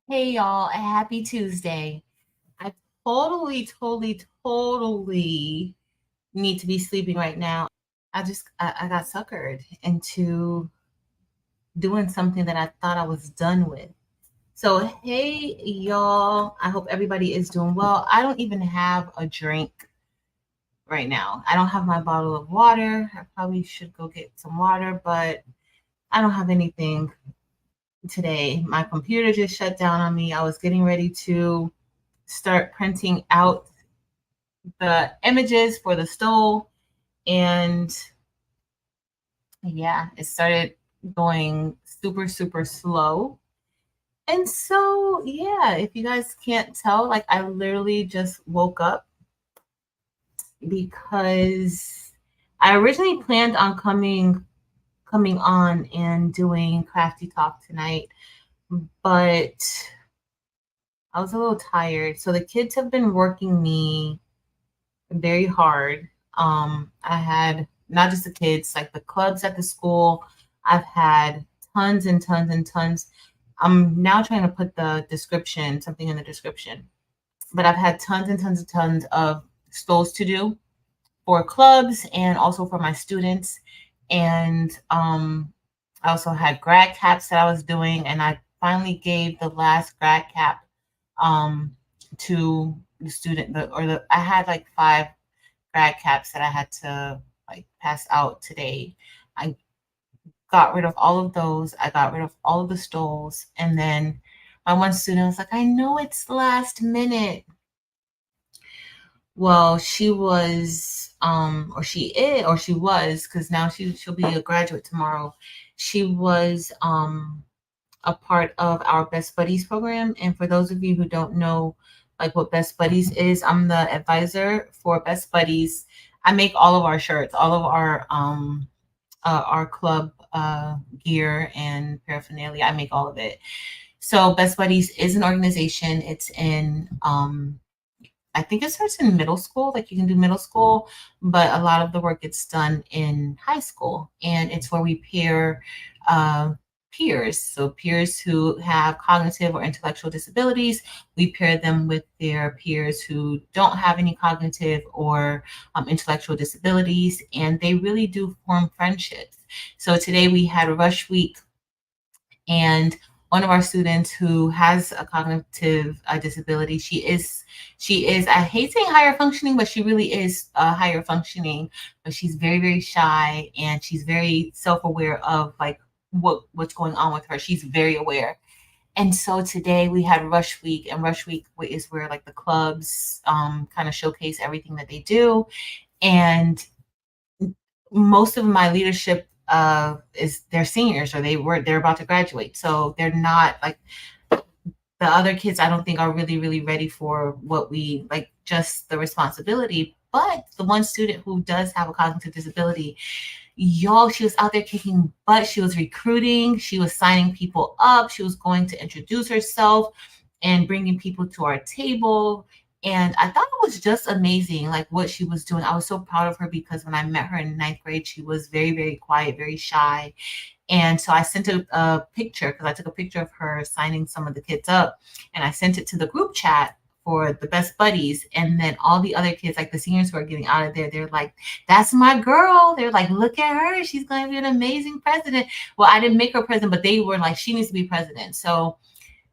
Hey y'all, happy Tuesday. I totally need to be sleeping right now. I got suckered into doing something that I thought I was done with. So, hey y'all, I hope everybody is doing well. I don't even have a drink right now. I don't have my bottle of water. I probably should go get some water, but I don't have anything today. My computer just shut down on me. I was getting ready to start printing out the images for the stole, and yeah, it started going super slow. And so yeah, if you guys can't tell, like I literally just woke up because I originally planned on coming on and doing crafty talk tonight, but I was a little tired. So the kids have been working me very hard. I had not just the kids, like the clubs at the school. I've had tons and tons and tons. I'm now trying to put something in the description, but I've had tons and tons and tons of stoles to do for clubs and also for my students. And I also had grad caps that I was doing, and I finally gave the last grad cap um, to the student. I had like five grad caps that I had to like pass out today. I got rid of all of those. I got rid of all of the stoles. And then my one student was like, I know it's last minute. Well, she was, or she is, or she was, because now she'll be a graduate tomorrow. She was a part of our Best Buddies program. And for those of you who don't know, like what Best Buddies is, I'm the advisor for Best Buddies. I make all of our shirts, all of our club gear and paraphernalia. I make all of it. So Best Buddies is an organization. It's in I think it starts in middle school, like you can do middle school, but a lot of the work gets done in high school. And it's where we pair uh, peers. So peers who have cognitive or intellectual disabilities, we pair them with their peers who don't have any cognitive or intellectual disabilities, and they really do form friendships. So today we had a rush week, and one of our students who has a cognitive disability, she is I hate saying higher functioning, but she really is higher functioning, but she's very shy, and she's very self-aware of like what's going on with her. She's very aware. And so today we had rush week, and rush week is where like the clubs kind of showcase everything that they do. And most of my leadership is they're seniors, or they're about to graduate, so they're not like the other kids. I don't think are really ready for what we like, just the responsibility. But the one student who does have a cognitive disability, y'all, she was out there kicking butt. She was recruiting, she was signing people up, she was going to introduce herself and bringing people to our table. And I thought it was just amazing, like what she was doing. I was so proud of her because when I met her in ninth grade, she was very quiet, very shy. And so I sent a picture, because I took a picture of her signing some of the kids up, and I sent it to the group chat for the Best Buddies. And then all the other kids, like the seniors who are getting out of there, they're like, that's my girl. They're like, look at her. She's going to be an amazing president. Well, I didn't make her president, but they were like, she needs to be president. So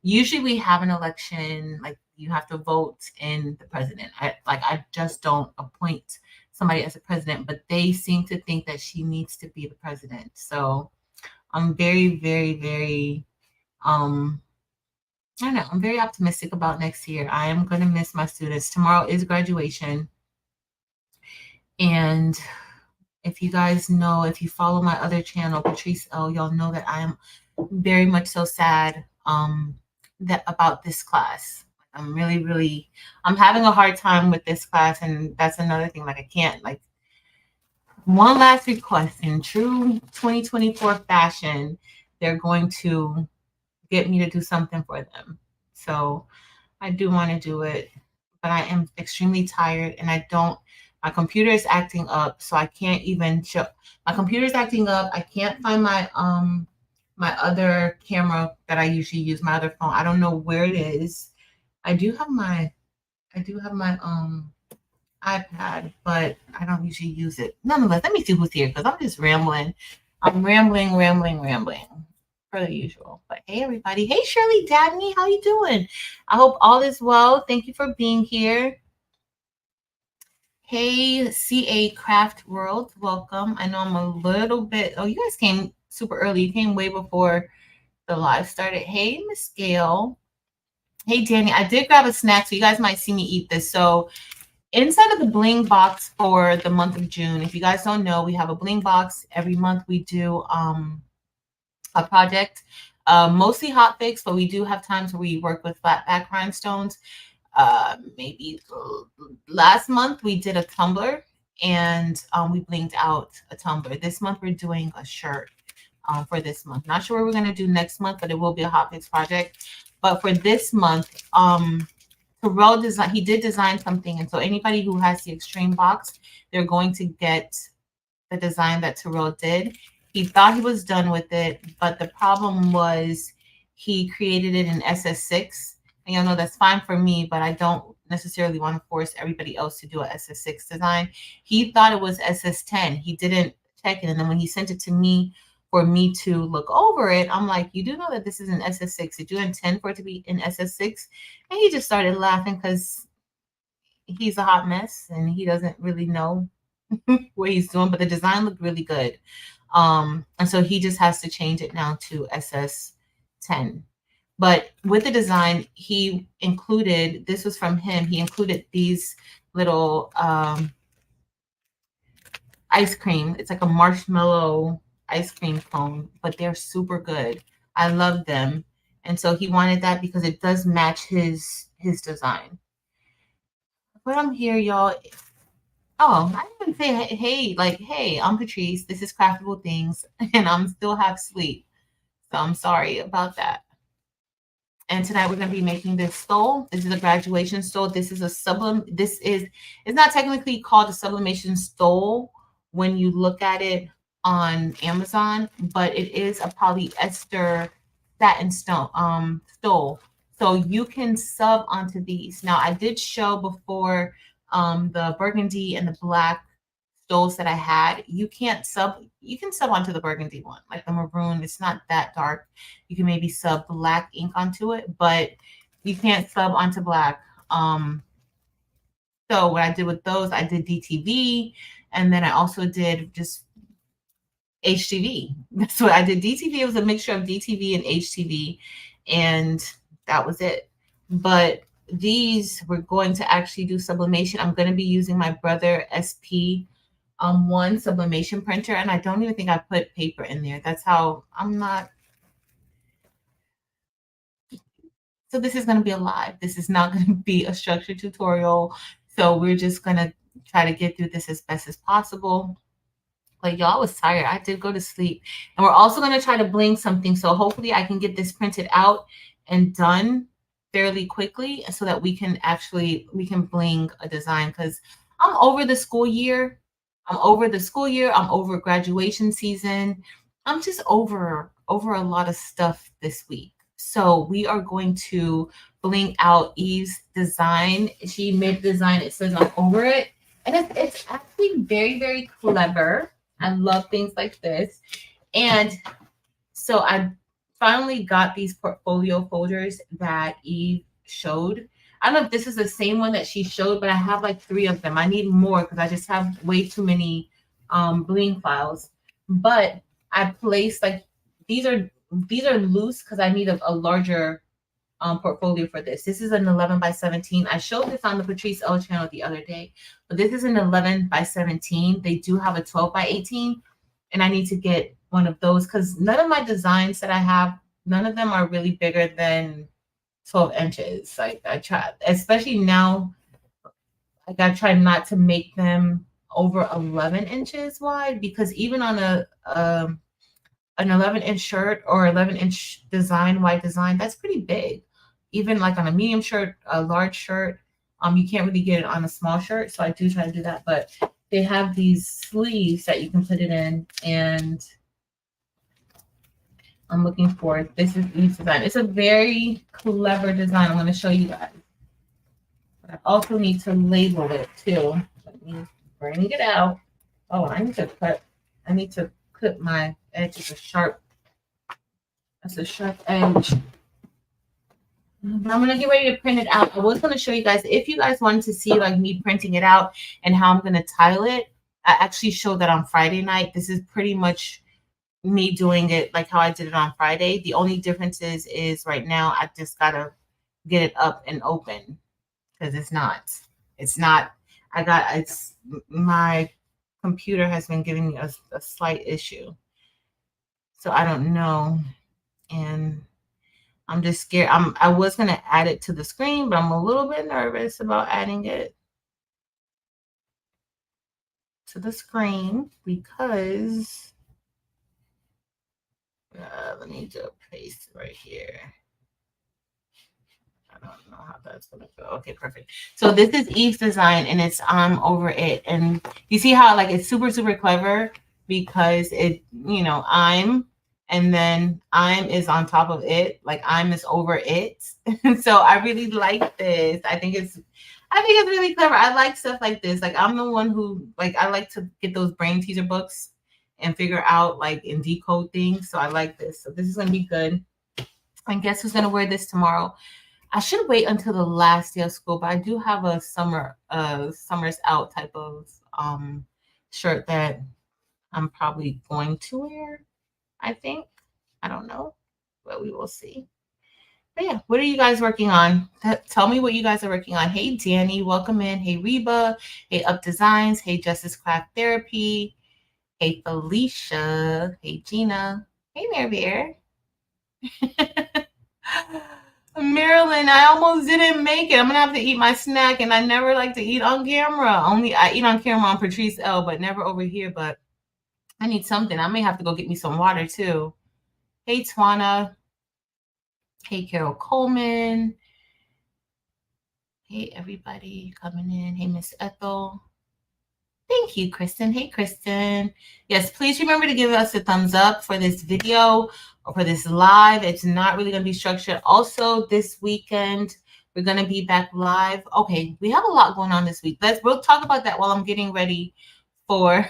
usually we have an election, like you have to vote in the president. I just don't appoint somebody as a president, but they seem to think that she needs to be the president. So I'm very um I don't know, I'm very optimistic about next year. I am going to miss my students. Tomorrow is graduation. And if you guys know, if you follow my other channel, Patrice L, y'all know that I am very much so sad that about this class. I'm really I'm having a hard time with this class, and that's another thing. Like I can't, like, one last request in true 2024 fashion, they're going to get me to do something for them. So I do want to do it, but I am extremely tired, and my computer is acting up, so I can't even show. My computer is acting up. I can't find my my other camera that I usually use, my other phone. I don't know where it is. I do have my iPad, but I don't usually use it. Nonetheless, let me see who's here because I'm just rambling. I'm rambling per the usual. But hey, everybody. Hey, Shirley Dabney, how you doing? I hope all is well. Thank you for being here. Hey, CA Craft World, welcome. I know I'm a little bit. Oh, you guys came super early. You came way before the live started. Hey, Miss Gail. Hey, Danny. I did grab a snack, so you guys might see me eat this. So inside of the Bling box for the month of June, if you guys don't know, we have a Bling box. Every month we do a project, mostly Hotfix, but we do have times where we work with flat back rhinestones. Maybe last month we did a tumbler and we blinged out a tumbler. This month we're doing a shirt for this month. Not sure what we're going to do next month, but it will be a Hotfix project. But for this month, Terrell design, he did design something. And so anybody who has the extreme box, they're going to get the design that Terrell did. He thought he was done with it, but the problem was he created it in SS6. And you'll know that's fine for me, but I don't necessarily want to force everybody else to do a SS6 design. He thought it was SS10. He didn't check it. And then when he sent it to me for me to look over it, I'm like, you do know that this is an SS6. Did you intend for it to be in SS6? And he just started laughing because he's a hot mess and he doesn't really know what he's doing, but the design looked really good. And so he just has to change it now to SS10. But with the design, he included, this was from him, he included these little ice cream. It's like a marshmallow ice cream cone, but they're super good. I love them. And so he wanted that because it does match his design. But I'm here, y'all. Oh, I didn't say hey, like, hey, I'm Patrice. This is Craftable Things, and I'm still half asleep. So I'm sorry about that. And tonight we're going to be making this stole. This is a graduation stole. This is a it's not technically called a sublimation stole when you look at it on Amazon, but it is a polyester satin stole. So you can sub onto these. Now I did show before the burgundy and the black stoles that I had. You can sub onto the burgundy one, like the maroon. It's not that dark. You can maybe sub black ink onto it, but you can't sub onto black. So what I did with those, I did DTV, and then I also did just HTV. That's what I did. DTV, it was a mixture of DTV and HTV, and that was it. But these, we're going to actually do sublimation. I'm going to be using my Brother SP one sublimation printer, and I don't even think I put paper in there. That's how I'm not. So this is going to be a live. This is not going to be a structured tutorial. So we're just going to try to get through this as best as possible. Like, y'all, was tired. I did go to sleep. And we're also going to try to bling something. So hopefully I can get this printed out and done fairly quickly so that we can bling a design, because I'm over the school year. I'm over graduation season. I'm just over a lot of stuff this week. So we are going to bling out Eve's design. She made the design. It says I'm over it. And it's actually very, very clever. I love things like this. And so I finally got these portfolio folders that Eve showed. I don't know if this is the same one that she showed, but I have like 3 of them. I need more because I just have way too many bling files. But I placed like these are loose because I need a larger portfolio for this. This is an 11 by 17. I showed this on the Patrice L channel the other day, but this is an 11 by 17. They do have a 12 by 18, and I need to get one of those because none of my designs that I have, none of them are really bigger than 12 inches. Like I try, especially now, like I try not to make them over 11 inches wide, because even on an 11-inch shirt or 11-inch design, wide design, that's pretty big. Even like on a medium shirt, a large shirt, you can't really get it on a small shirt. So I do try to do that. But they have these sleeves that you can put it in, and I'm looking for. This is Eve's design. It's a very clever design. I'm going to show you guys. But I also need to label it too. Let me bring it out. Oh, I need to cut. I need to clip my edge. It's a sharp. That's a sharp edge. But I'm gonna get ready to print it out. I was gonna show you guys if you guys wanted to see like me printing it out and how I'm gonna tile it. I actually showed that on Friday night. This is pretty much me doing it like how I did it on Friday. The only difference is right now I just gotta get it up and open because it's not. It's my computer has been giving me a slight issue, so I don't know, and I'm just scared. I was gonna add it to the screen, but I'm a little bit nervous about adding it to the screen because let me do a paste right here. I don't know how that's gonna go. Okay, perfect. So this is Eve's design, and it's over it, and you see how like it's super super clever because it I'm and then I'm is on top of it, like I'm is over it. So I really like this. I think it's really clever. I like stuff like this. Like I'm the one who like I like to get those brain teaser books and figure out like and decode things. So I like this. So this is gonna be good. And guess who's gonna wear this tomorrow? I should wait until the last day of school, but I do have a summer's out type of shirt that I'm probably going to wear. I think. I don't know, but we will see. But yeah, what are you guys working on? Tell me what you guys are working on. Hey Danny, welcome in. Hey Reba. Hey Up Designs. Hey Justice Craft Therapy. Hey Felicia. Hey Gina. Hey Mary Bear. Marilyn, I almost didn't make it. I'm gonna have to eat my snack, and I never like to eat on camera. Only I eat on camera on Patrice L, but never over here. But I need something. I may have to go get me some water too. Hey Twana. Hey Carol Coleman. Hey everybody coming in. Hey Miss Ethel. Thank you, Kristen. Hey, Kristen. Yes, please remember to give us a thumbs up for this video or for this live. It's not really going to be structured. Also, this weekend, we're going to be back live. Okay, we have a lot going on this week. We'll talk about that while I'm getting ready for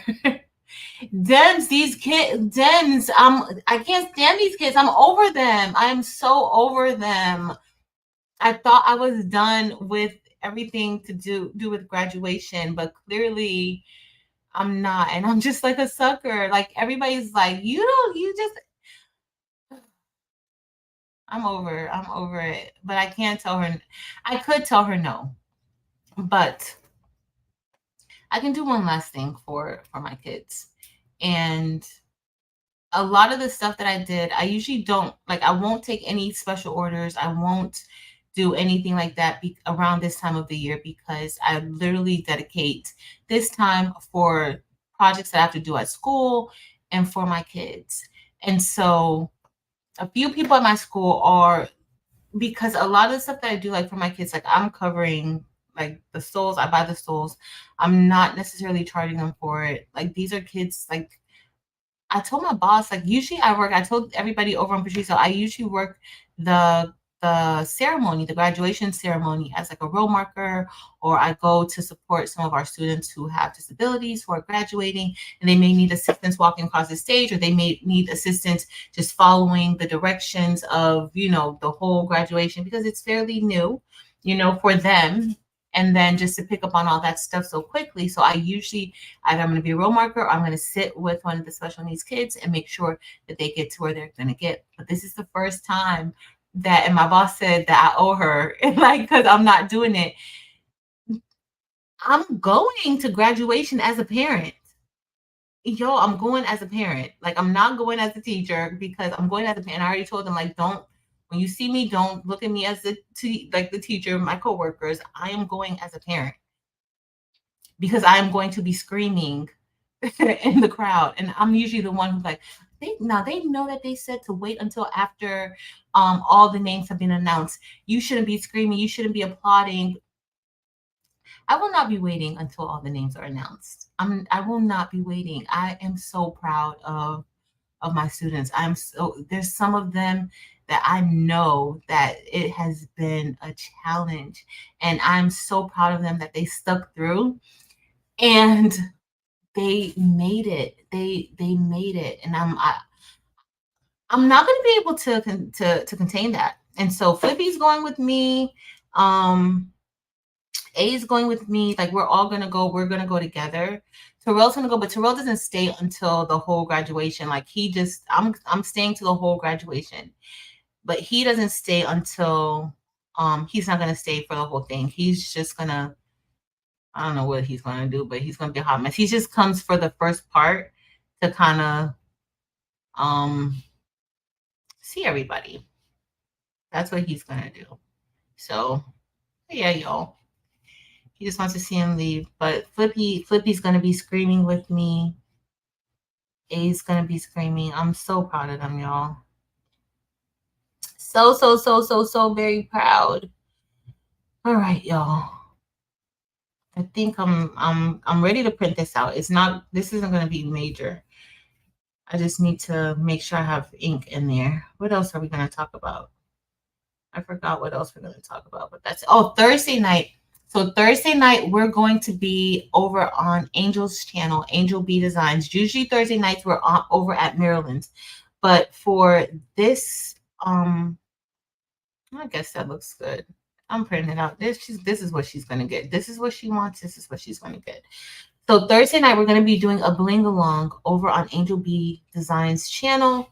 Dems. These kids, Dems. I can't stand these kids. I'm over them. I am so over them. I thought I was done with everything to do with graduation, but clearly I'm not, and I'm just like a sucker. Like everybody's like, you just I'm over it. But I can't tell her. I could tell her no, but I can do one last thing for my kids. And a lot of the stuff that I did, I usually don't like. I won't take any special orders. I won't do anything like that around this time of the year because I literally dedicate this time for projects that I have to do at school and for my kids. And so a few people at my school are, because a lot of the stuff that I do like for my kids, like I'm covering like the stoles, I buy the stoles. I'm not necessarily charging them for it. Like these are kids, like I told my boss, like usually I told everybody over on Patricia, I usually work the ceremony, the graduation ceremony as like a row marker, or I go to support some of our students who have disabilities who are graduating and they may need assistance walking across the stage, or they may need assistance just following the directions of, the whole graduation because it's fairly new, for them. And then just to pick up on all that stuff so quickly. So I usually either I'm going to be a role marker or I'm going to sit with one of the special needs kids and make sure that they get to where they're going to get. But this is the first time that, and my boss said that I owe her, like, because I'm not doing it. I'm going to graduation as a parent. Yo, I'm going as a parent. Like, I'm not going as a teacher because I'm going as a parent. I already told them, like, when you see me, don't look at me as the teacher, my coworkers. I am going as a parent because I am going to be screaming in the crowd. And I'm usually the one who's like, they know that they said to wait until after all the names have been announced. You shouldn't be screaming. You shouldn't be applauding. I will not be waiting until all the names are announced. I will not be waiting. I am so proud of of my students. There's some of them that I know that it has been a challenge, and I'm so proud of them that they stuck through and they made it. They made it, and I'm not going to be able to contain that. And so Flippy's going with me. A's going with me. Like we're all gonna go. We're gonna go together. Terrell's gonna go, but Terrell doesn't stay until the whole graduation. Like he just, I'm staying to the whole graduation, but he doesn't stay until he's not gonna stay for the whole thing. He's just gonna, I don't know what he's gonna do, but he's gonna be a hot mess. He just comes for the first part to kind of see everybody. That's what he's gonna do. So yeah, y'all. He just wants to see him leave. But Flippy's gonna be screaming with me. A's gonna be screaming. I'm so proud of them, y'all. So very proud. All right, y'all. I think I'm ready to print this out. This isn't gonna be major. I just need to make sure I have ink in there. What else are we gonna talk about? I forgot what else we're gonna talk about, but Thursday night. So Thursday night, we're going to be over on Angel's channel, Angel B Designs. Usually Thursday nights we're over at Maryland's, but for this, I guess that looks good. I'm printing it out. This is what she's gonna get. This is what she wants. This is what she's gonna get. So Thursday night, we're gonna be doing a bling along over on Angel B Designs channel.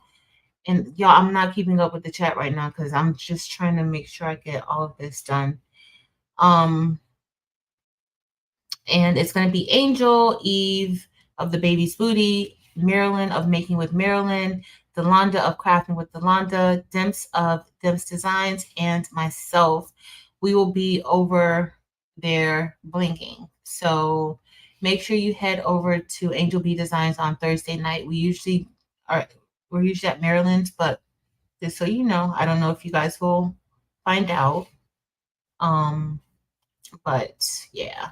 And y'all, I'm not keeping up with the chat right now because I'm just trying to make sure I get all of this done. And it's going to be Angel, Eve of the Baby's Booty, Marilyn of Making with Marilyn, Delonda of Crafting with Delonda, Dimps of Dimps Designs, and myself. We will be over there blinging. So make sure you head over to Angel B Designs on Thursday night. We're usually at Maryland's, but just so you know, I don't know if you guys will find out. But yeah.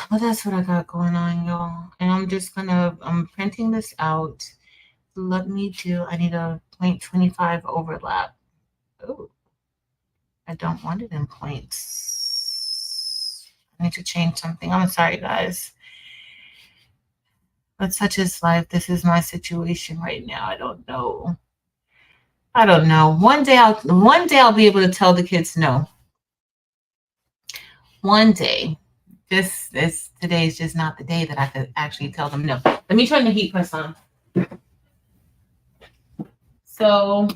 Well, that's what I got going on, y'all. And I'm printing this out. I need a 0.25 overlap. Oh, I don't want it in points. I need to change something. I'm sorry, guys. But such is life. This is my situation right now. I don't know. One day I'll be able to tell the kids no. One day. Today is just not the day that I could actually tell them no. Let me turn the heat press on. So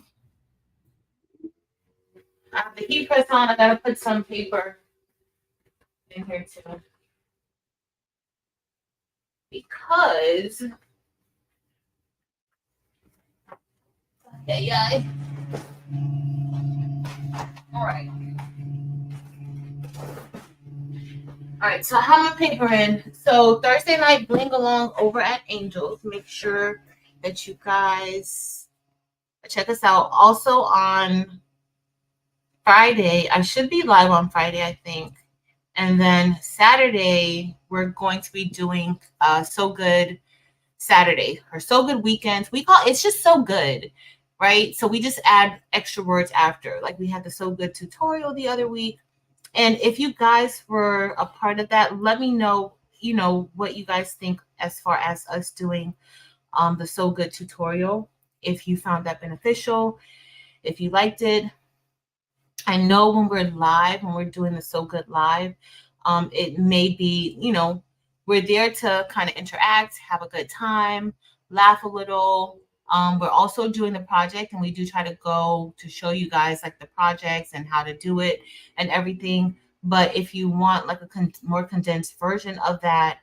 I have the heat press on. I gotta put some paper in here too. Because yeah. All right. All right, so I have my paper in. So Thursday night, bling along over at Angels. Make sure that you guys check us out. Also on Friday, I should be live on Friday, I think. And then Saturday, we're going to be doing So Good Saturday or So Good Weekends. It's just so good, right? So we just add extra words after. Like we had the So Good tutorial the other week. And if you guys were a part of that, let me know, what you guys think as far as us doing the So Good tutorial. If you found that beneficial, if you liked it. I know when we're doing the So Good live, it may be, we're there to kind of interact, have a good time, laugh a little. We're also doing the project, and we do try to go to show you guys like the projects and how to do it and everything. But if you want like a more condensed version of that,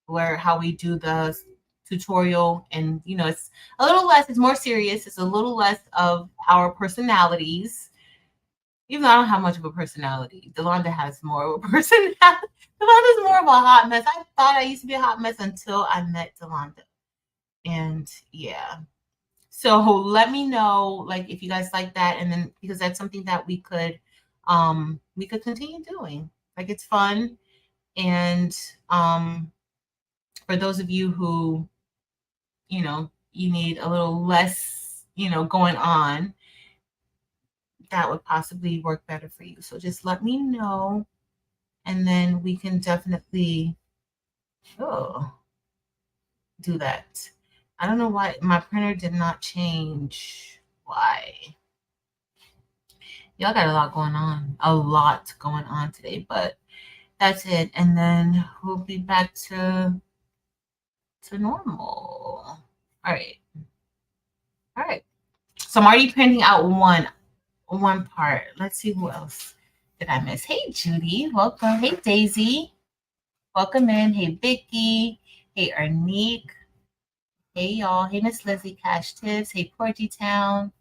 where how we do the tutorial, and it's a little less, it's more serious, it's a little less of our personalities. Even though I don't have much of a personality, Delonda has more of a personality. Delonda's more of a hot mess. I thought I used to be a hot mess until I met Delonda. And yeah. So let me know, like, if you guys like that, and then because that's something that we could continue doing. Like, it's fun. And for those of you who you need a little less, going on, that would possibly work better for you. So just let me know, and then we can definitely do that. I don't know why my printer did not change. Why? Y'all got a lot going on. A lot going on today, but that's it. And then we'll be back to normal. All right. All right. So I'm already printing out one part. Let's see who else did I miss. Hey Judy, welcome. Hey Daisy, welcome in. Hey Vicky. Hey Arnique. Hey y'all. Hey Miss Lizzie Cash Tips. Hey Porgy Town.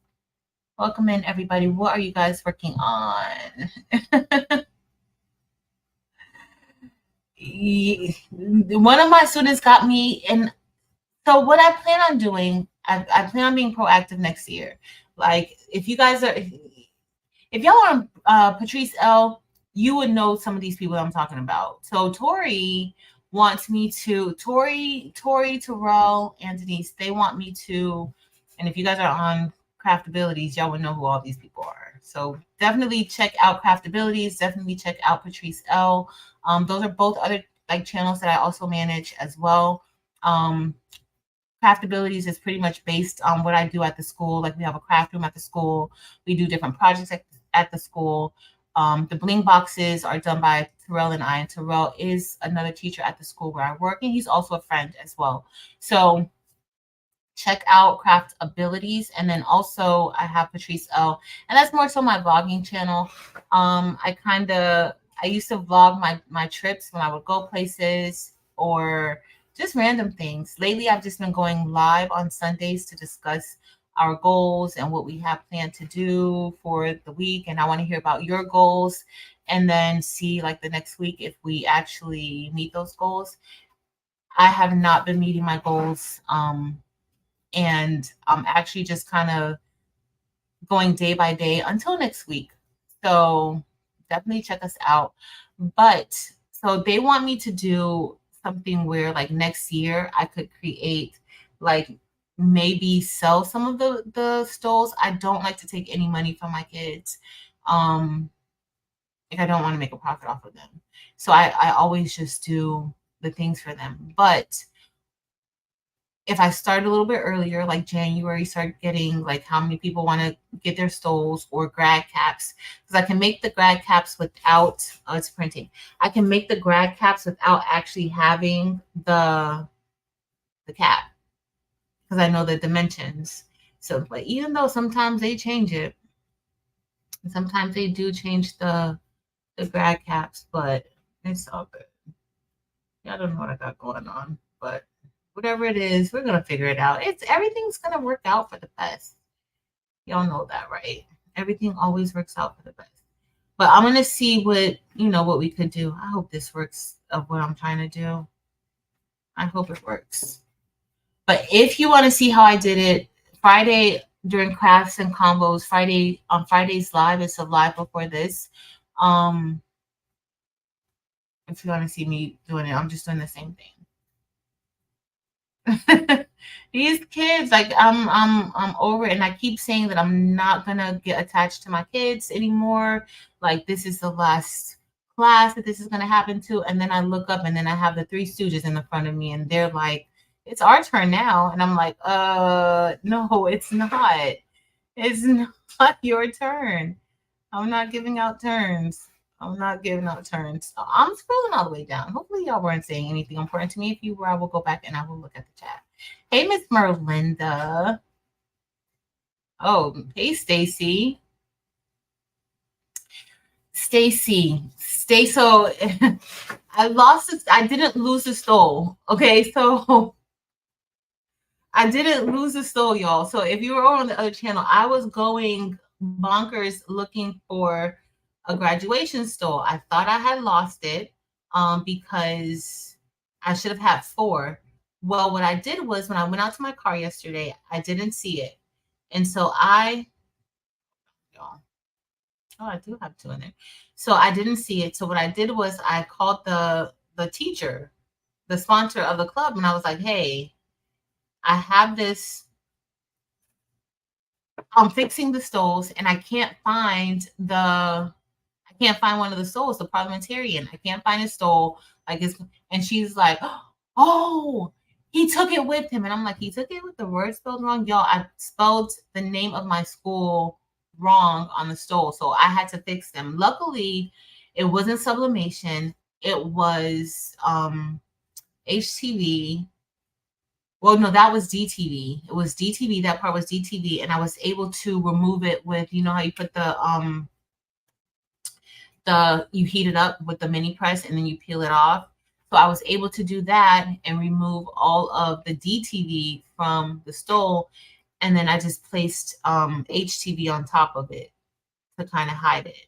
Welcome in everybody. What are you guys working on? One of my students got me, and so what I plan on doing, I plan on being proactive next year. Like if you guys are, if y'all are on Patrice L, you would know some of these people I'm talking about. So Tori wants me to, Tori, Terrell, and Denise, they want me to, and if you guys are on Craftabilities, y'all would know who all these people are. So definitely check out Craftabilities, definitely check out Patrice L. Those are both other like channels that I also manage as well. Craftabilities is pretty much based on what I do at the school. Like we have a craft room at the school. We do different projects at the school. The bling boxes are done by Terrell and I. And Terrell is another teacher at the school where I work, and he's also a friend as well. So check out Craft Abilities. And then also I have Patrice L, and that's more so my vlogging channel. I used to vlog my trips when I would go places or just random things. Lately I've just been going live on Sundays to discuss our goals and what we have planned to do for the week, and I want to hear about your goals and then see like the next week if we actually meet those goals. I have not been meeting my goals, and I'm actually just kind of going day by day until next week. So definitely check us out. But so they want me to do something where like next year I could create, like maybe sell some of the stoles. I don't like to take any money from my kids. Like I don't want to make a profit off of them. So I always just do the things for them. But if I start a little bit earlier, like January, start getting like how many people want to get their stoles or grad caps, because I can make the grad caps without, oh, it's printing. I can make the grad caps without actually having the cap, because I know the dimensions. So, but even though sometimes they change it, and sometimes they do change the grad caps, but it's all good. I don't know what I got going on, but whatever it is, we're gonna figure it out. Everything's gonna work out for the best. Y'all know that, right? Everything always works out for the best. But I'm gonna see what we could do. I hope this works of what I'm trying to do. I hope it works. But if you want to see how I did it, Friday during crafts and combos, Friday's live, it's a live before this. If you want to see me doing it, I'm just doing the same thing. These kids, like I'm over it, and I keep saying that I'm not gonna get attached to my kids anymore. Like this is the last class that this is gonna happen to, and then I look up and then I have the Three Stooges in the front of me, and they're like, "It's our turn now," and I'm like, no, it's not. It's not your turn. I'm not giving out turns. I'm not giving out turns. So I'm scrolling all the way down. Hopefully y'all weren't saying anything important to me. If you were, I will go back and I will look at the chat. Hey, Miss Merlinda. Oh, hey, Stacy. Stay. So I didn't lose the stole. Okay, so I didn't lose the stole, y'all. So if you were on the other channel, I was going bonkers looking for a graduation stole. I thought I had lost it because I should have had 4. Well, what I did was when I went out to my car yesterday, I didn't see it. And so I do have 2 in there. So I didn't see it. So what I did was I called the teacher, the sponsor of the club, and I was like, hey, I have this, I'm fixing the stoles and I can't find one of the stoles, the parliamentarian. I can't find a stole. Like it's, and she's like, oh, he took it with him. And I'm like, he took it with the word spelled wrong? Y'all, I spelled the name of my school wrong on the stole. So I had to fix them. Luckily, it wasn't sublimation. It was HTV. Well, no, that was DTV. It was DTV. That part was DTV. And I was able to remove it with, you know how you put you heat it up with the mini press and then you peel it off. So I was able to do that and remove all of the DTV from the stole. And then I just placed HTV on top of it to kind of hide it.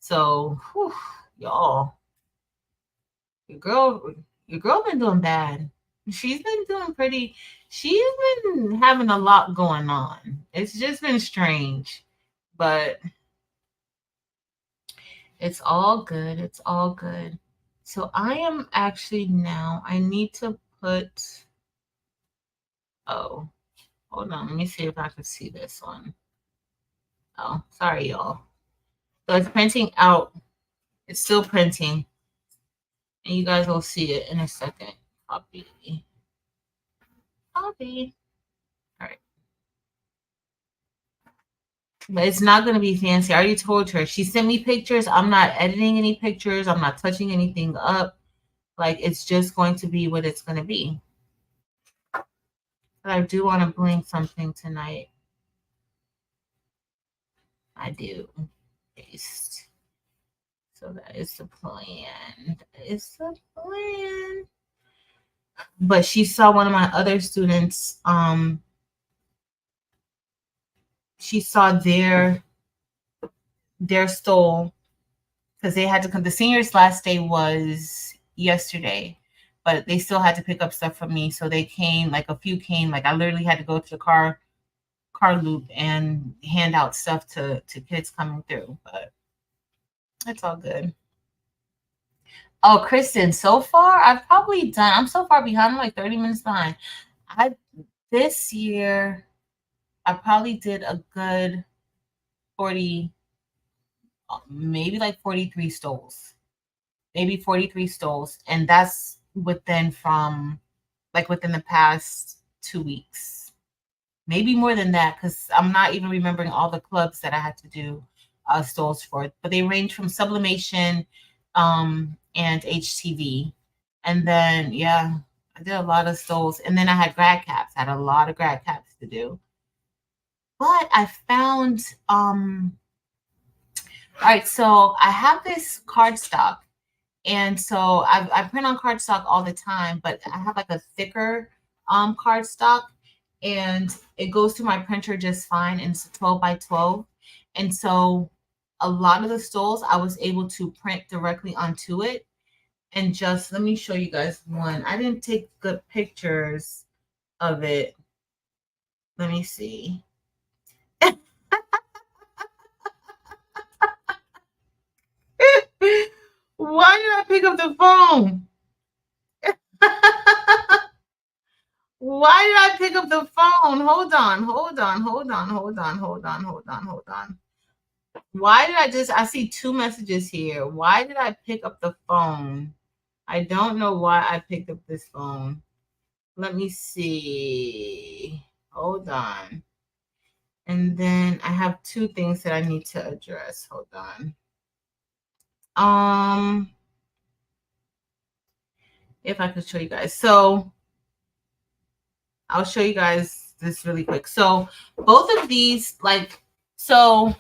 So, whew, y'all, your girl been doing bad. She's been doing pretty, she's been having a lot going on. It's just been strange, but it's all good. It's all good. So I am actually now, I need to put, oh, hold on. Let me see if I can see this one. Oh, sorry, y'all. So it's printing out. It's still printing. And you guys will see it in a second. Copy. Copy. All right. But it's not going to be fancy. I already told her. She sent me pictures. I'm not editing any pictures. I'm not touching anything up. Like, it's just going to be what it's going to be. But I do want to bling something tonight. I do. Paste. So that is the plan. That is the plan. But she saw one of my other students. She saw their stole because they had to come. The seniors' last day was yesterday, but they still had to pick up stuff from me. So they came, like a few came. Like I literally had to go to the car loop and hand out stuff to kids coming through. But it's all good. Oh, Kristen, so far I've probably done. I'm so far behind. I'm like 30 minutes behind. This year I probably did a good 40, maybe like 43 stoles. Maybe 43 stoles. And that's within the past 2 weeks. Maybe more than that, because I'm not even remembering all the clubs that I had to do stoles for. But they range from Sublimation and HTV. And then, yeah, I did a lot of stoles. And then I had grad caps. I had a lot of grad caps to do. But I found, all right, so I have this cardstock. And so I print on cardstock all the time, but I have like a thicker cardstock and it goes through my printer just fine. And it's 12 by 12. And so a lot of the stoles I was able to print directly onto it. And just let me show you guys one. I didn't take good pictures of it. Let me see. Why did I pick up the phone? Why did I pick up the phone? Hold on. Why did I see two messages here? Why did I pick up the phone? I don't know why I picked up this phone. Let me see. Hold on. And then I have two things that I need to address. Hold on. If I could show you guys. So I'll show you guys this really quick. So both of these, so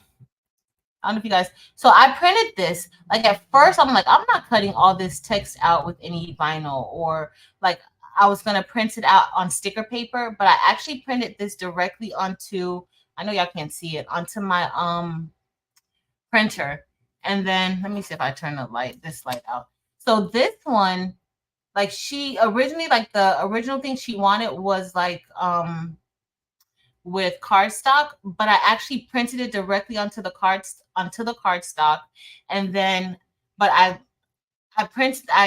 I don't know if you guys, so I printed this. Like at first I'm like, I'm not cutting all this text out with any vinyl, or like I was going to print it out on sticker paper, but I actually printed this directly onto, I know y'all can't see it, onto my printer. And then let me see if I turn this light out. So this one, like she originally, like the original thing she wanted was like with cardstock, but I actually printed it directly onto the cardstock. And then, but I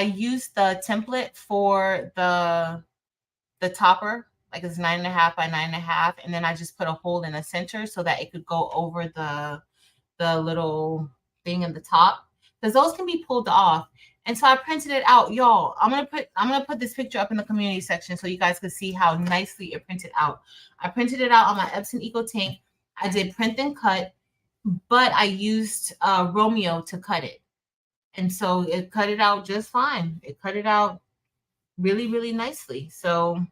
used the template for the topper. like it's 9.5 by 9.5, and then I just put a hole in the center so that it could go over the little thing in the top, because those can be pulled off. And so I printed it out, y'all. I'm gonna put this picture up in the community section so you guys can see how nicely it printed out. I printed it out on my Epson Eco Tank. I did print and cut, but I used Romeo to cut it, and so it cut it out just fine. It cut it out really, really nicely. So,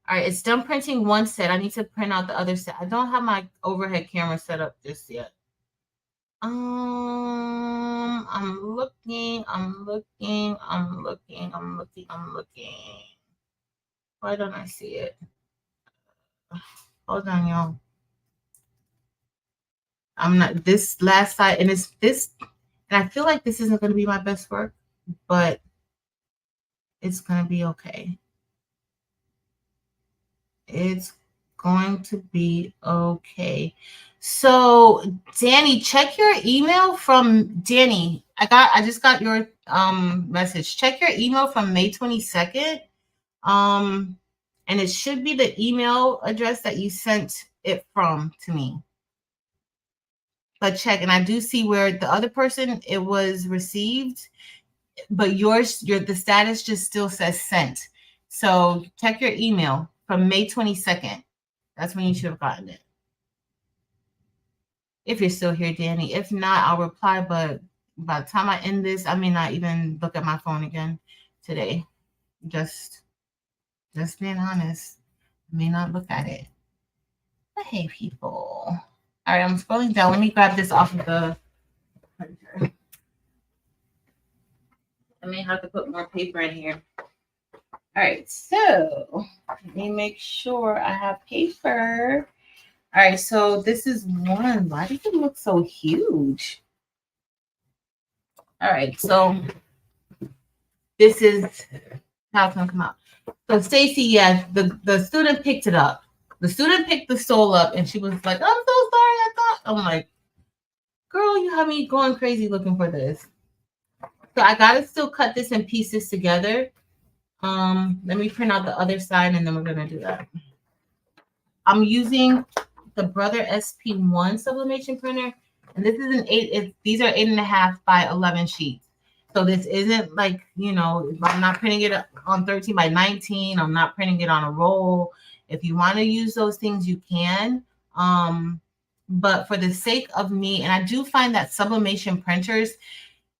all right, it's done printing one set. I need to print out the other set. I don't have my overhead camera set up just yet. I'm looking. Why don't I see it? Hold on, y'all. I'm not this last side, and it's this, and I feel like this isn't going to be my best work, but it's going to be okay. It's going to be okay. So, Danny, check your email from Danny. I just got your message. Check your email from May 22nd. And it should be the email address that you sent it from to me. But check, and I do see where the other person it was received, but the status just still says sent. So check your email from May 22nd. That's when you should have gotten it. If you're still here, Danny. If not, I'll reply, but by the time I end this, I may not even look at my phone again today. Just being honest. I may not look at it. But hey, people. All right, I'm scrolling down. Let me grab this off of the printer. I may have to put more paper in here. All right, so let me make sure I have paper. All right, so this is one. Why does it look so huge? All right, so this is how it's gonna come out. So Stacy, yeah, the student picked it up. The student picked the stole up, and she was like, "I'm so sorry. I'm like, girl, you have me going crazy looking for this." So I gotta still cut this in pieces together. Let me print out the other side, and then we're gonna do that. I'm using the Brother SP1 sublimation printer, and this is an 8. These are 8.5 by 11 sheets. So this isn't like, I'm not printing it on 13 by 19. I'm not printing it on a roll. If you want to use those things, you can. But for the sake of me, and I do find that sublimation printers,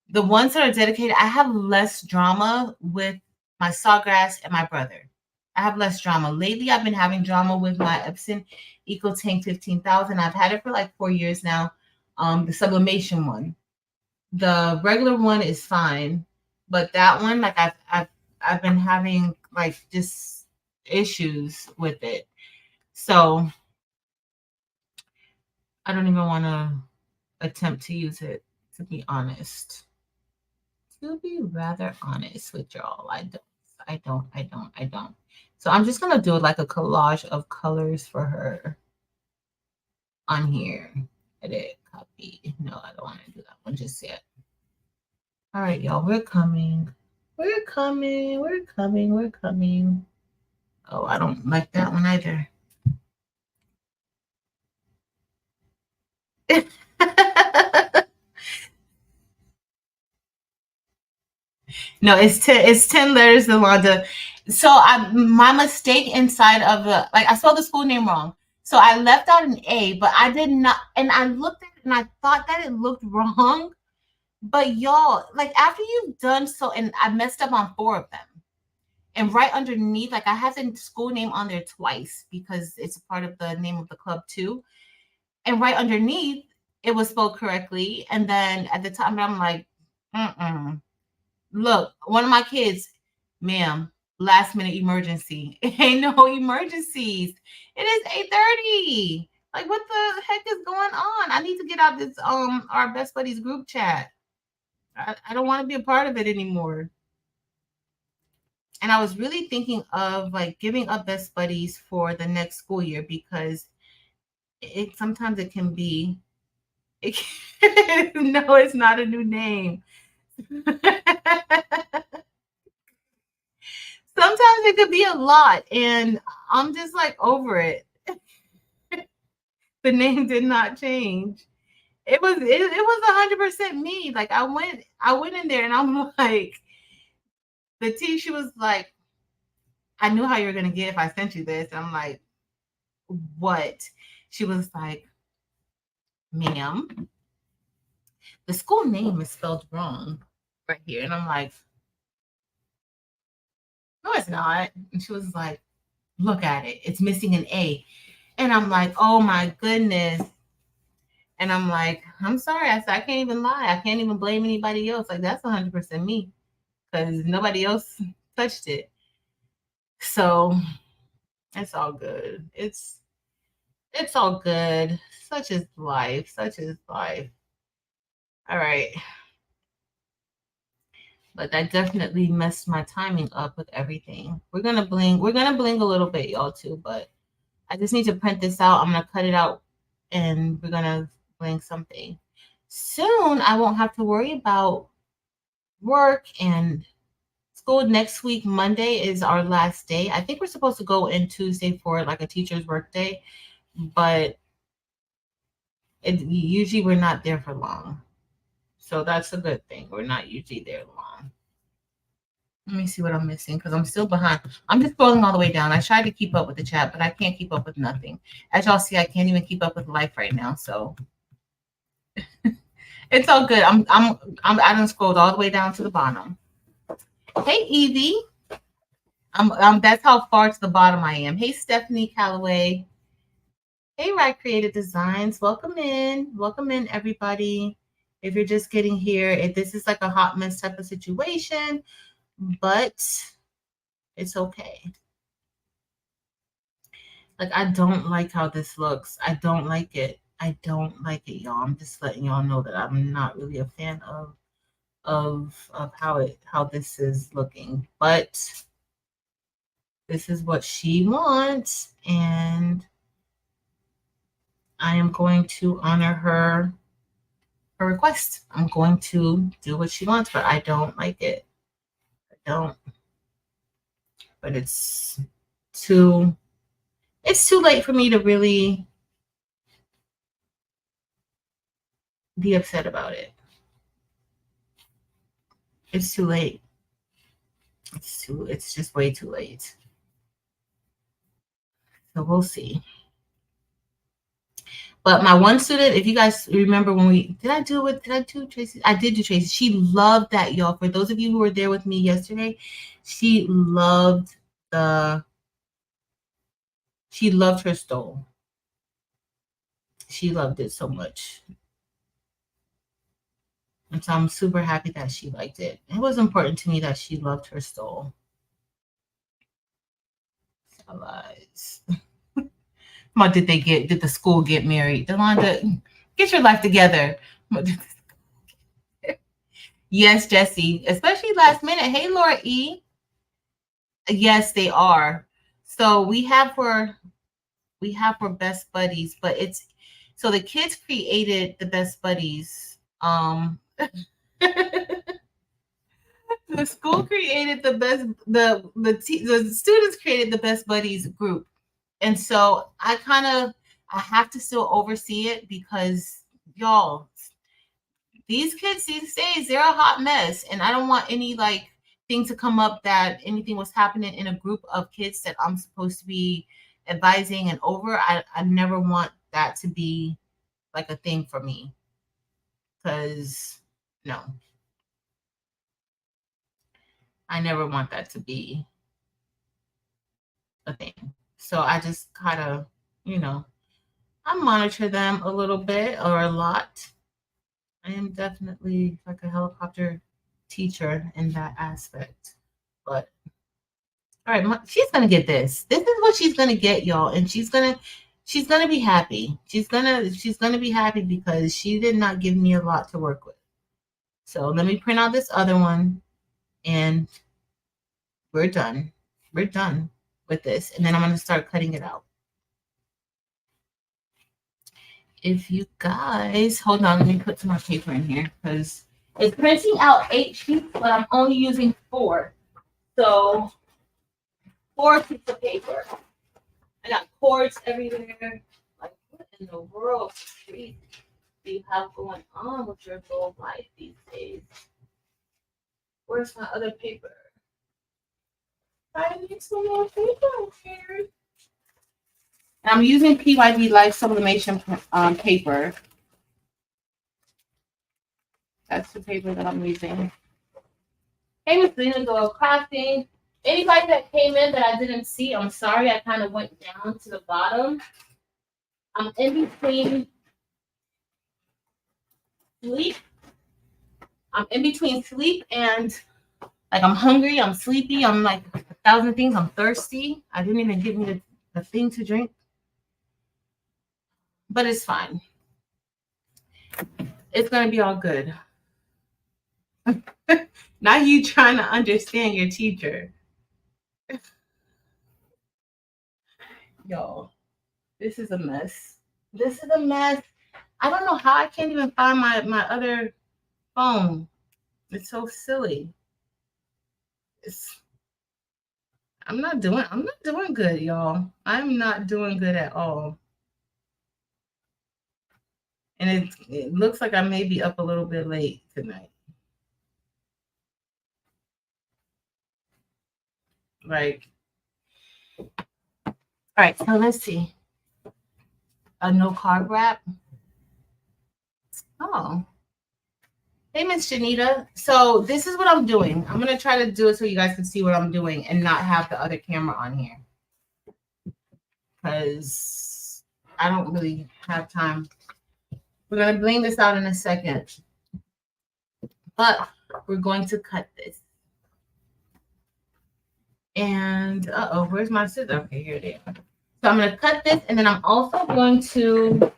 the ones that are dedicated, I have less drama with my Sawgrass and my Brother. I have less drama. Lately, I've been having drama with my Epson Eco Tank 15,000. I've had it for like 4 years now. The sublimation one. The regular one is fine, but that one, like I've been having like just issues with it. So I don't even want to attempt to use it, to be honest. To be rather honest with y'all, I don't. So I'm just gonna do like a collage of colors for her on here. Edit, copy. No, I don't want to do that one just yet. All right, y'all, we're coming. We're coming. Oh, I don't like that one either. No, it's 10 letters, Yolanda. So my mistake inside of the, like, I spelled the school name wrong. So I left out an A, but I did not, and I looked at it and I thought that it looked wrong. But y'all, like after you've done so, and I messed up on 4 of them. And right underneath, like I have the school name on there twice because it's a part of the name of the club too. And right underneath, it was spelled correctly. And then at the time, I'm like, Look, one of my kids, ma'am, last minute emergency. It ain't no emergencies. It is 8:30. Like, what the heck is going on? I need to get out this our best buddies group chat. I don't want to be a part of it anymore. And I was really thinking of like giving up best buddies for the next school year because sometimes it can be no, it's not a new name. Sometimes it could be a lot, and I'm just like over it. The name did not change. It was 100% me. Like I went in there and I'm like, the T, she was like, I knew how you were gonna get if I sent you this. And I'm like, what? She was like, ma'am, the school name is spelled wrong right here. And I'm like, no, it's not. And she was like, look at it. It's missing an A. And I'm like, oh my goodness. And I'm like, I'm sorry. I said, I can't even lie. I can't even blame anybody else. Like, that's 100% me because nobody else touched it. So it's all good. It's all good. Such is life. Such is life. All right. But that definitely messed my timing up with everything. We're gonna bling. We're gonna bling a little bit, y'all, too. But I just need to print this out. I'm gonna cut it out, and we're gonna bling something. Soon, I won't have to worry about work and school. Next week, Monday is our last day. I think we're supposed to go in Tuesday for like a teacher's work day, but usually we're not there for long. So that's a good thing. We're not usually there long. Let me see what I'm missing because I'm still behind. I'm just scrolling all the way down. I tried to keep up with the chat, but I can't keep up with nothing. As y'all see, I can't even keep up with life right now. So it's all good. I done scrolled all the way down to the bottom. Hey Evie. That's how far to the bottom I am. Hey Stephanie Calloway. Hey Right Creative Designs. Welcome in everybody. If you're just getting here, this is like a hot mess type of situation, but it's okay. Like, I don't like how this looks. I don't like it. I don't like it, y'all. I'm just letting y'all know that I'm not really a fan of how this is looking. But this is what she wants, and I am going to honor her request. I'm going to do what she wants, but I don't like it. I don't. But it's too late for me to really be upset about it. It's too late. It's just way too late. So we'll see. But my one student, if you guys remember when did I do Tracy? I did do Tracy. She loved that, y'all. For those of you who were there with me yesterday, she loved her stole. She loved it so much. And so I'm super happy that she liked it. It was important to me that she loved her stole. Lies. Did the school get married? Delonda, get your life together. Yes, Jesse, especially last minute. Hey, Laura E. Yes, they are. So we have for best buddies, but so the kids created the best buddies. The school created the best. The students created the best buddies group, and so I have to still oversee it because y'all, these kids these days, they're a hot mess, and I don't want any thing to come up that anything was happening in a group of kids that I'm supposed to be advising and over. I never want that to be like a thing for me, because no, I never want that to be a thing. So I just kind of, I monitor them a little bit or a lot. I am definitely like a helicopter teacher in that aspect. But all right, she's gonna get this. This is what she's gonna get, y'all, and she's gonna be happy. She's gonna be happy because she did not give me a lot to work with. So let me print out this other one, and we're done. We're done with this, and then I'm gonna start cutting it out. If you guys hold on, let me put some more paper in here because it's printing out 8 sheets, but I'm only using 4. So 4 pieces of paper. I got cords everywhere. Like, what in the world do you have going on with your little life these days? Where's my other paper? I need some more paper here. I'm using PYD Life Sublimation paper. That's the paper that I'm using. Hey, Miss Lena, go crafting. Anybody that came in that I didn't see, I'm sorry. I kind of went down to the bottom. I'm in between sleep. I'm in between sleep and like I'm hungry. I'm sleepy. I'm like 1,000 things. I'm thirsty. I didn't even give me the thing to drink. But it's fine. It's going to be all good. Now you trying to understand your teacher. Y'all, this is a mess. This is a mess. I don't know how I can't even find my other phone. It's so silly. I'm not doing good, y'all. I'm not doing good at all. And it looks like I may be up a little bit late tonight. Like, all right, so let's see. A no carb wrap. Oh. Hey, Miss Janita. So this is what I'm doing. I'm going to try to do it so you guys can see what I'm doing and not have the other camera on here. Because I don't really have time. We're going to bling this out in a second. But we're going to cut this. And, uh-oh, where's my scissors? Okay, here they are. So I'm going to cut this, and then I'm also going to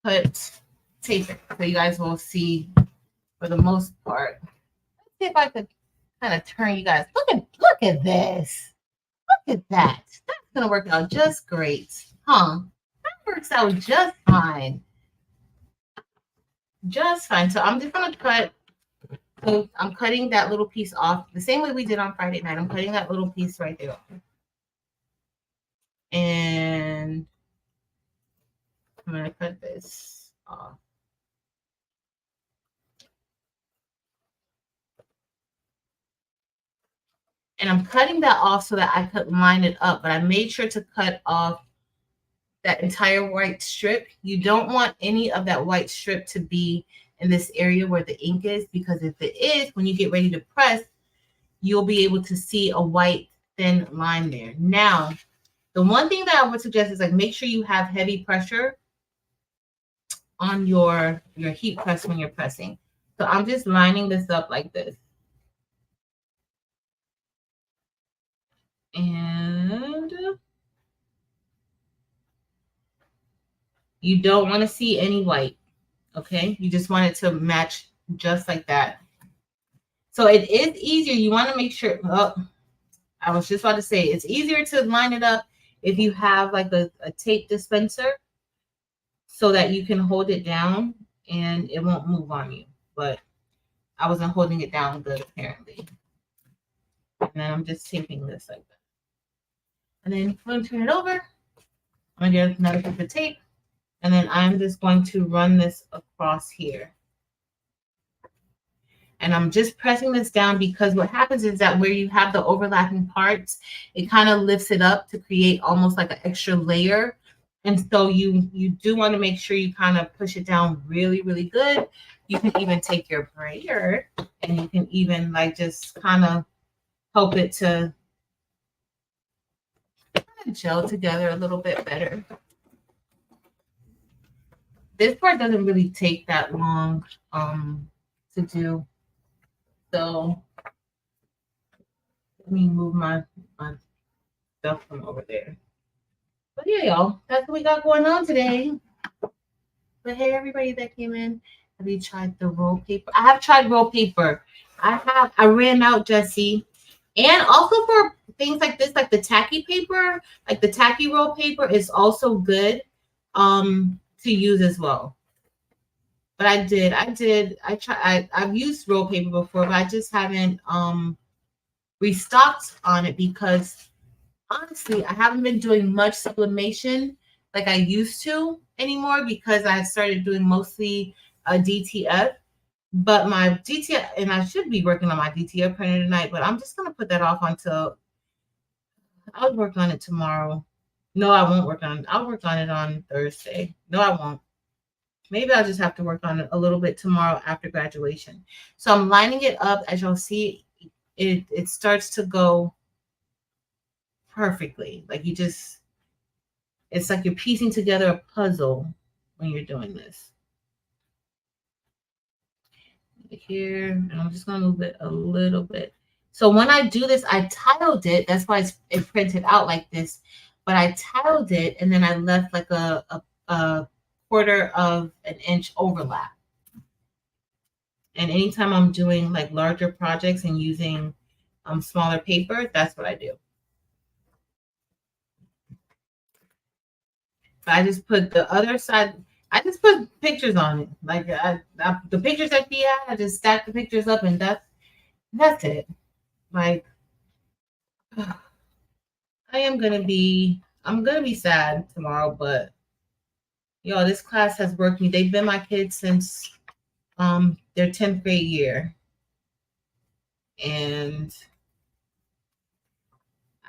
put tape it so you guys will see for the most part. Let's see if I could kind of turn you guys. Look at this. Look at that. That's going to work out just great. Huh? That works out just fine. Just fine. So I'm just going to cut. So I'm cutting that little piece off the same way we did on Friday night. I'm cutting that little piece right there. And I'm going to cut this off. And I'm cutting that off so that I could line it up. But I made sure to cut off that entire white strip. You don't want any of that white strip to be in this area where the ink is, because if it is, when you get ready to press, you'll be able to see a white thin line there. Now, the one thing that I would suggest is like make sure you have heavy pressure on your heat press when you're pressing. So I'm just lining this up like this. And you don't want to see any white. Okay, you just want it to match just like that. So it is easier. You want to make sure. Oh, I was just about to say it's easier to line it up if you have like a tape dispenser so that you can hold it down and it won't move on you. But I wasn't holding it down good apparently. And then I'm just taping this like that. And then I'm going to turn it over. I'm going to get another piece of tape. And then I'm just going to run this across here. And I'm just pressing this down because what happens is that where you have the overlapping parts, it kind of lifts it up to create almost like an extra layer. And so you do want to make sure you kind of push it down really, really good. You can even take your brayer and you can even like just kind of help it to gel together a little bit better. This part doesn't really take that long to do. So let me move my stuff from over there. But yeah, y'all, that's what we got going on today. But hey, everybody that came in, have you tried the roll paper? I have tried roll paper. I ran out, Jesse. And also for things like this, like the tacky paper, like the tacky roll paper is also good to use as well. But I've used roll paper before, but I just haven't restocked on it because honestly, I haven't been doing much sublimation like I used to anymore because I started doing mostly a DTF. But my DTF, and I should be working on my DTF printer tonight, but I'm just gonna put that off until I'll work on it tomorrow. No, I won't work on it. I'll work on it on Thursday. No, I won't. Maybe I'll just have to work on it a little bit tomorrow after graduation. So I'm lining it up. As you'll see, it starts to go perfectly. Like it's like you're piecing together a puzzle when you're doing this. Here, and I'm just gonna move it a little bit. So when I do this, I tiled it. That's why it printed out like this. But I tiled it, and then I left like a quarter of an inch overlap. And anytime I'm doing like larger projects and using smaller paper, that's what I do. So I just put the other side. I just put pictures on it. Like the pictures that she had, I just stacked the pictures up, and that's it. Like I'm gonna be sad tomorrow, but yo, this class has worked me. They've been my kids since their 10th grade year, and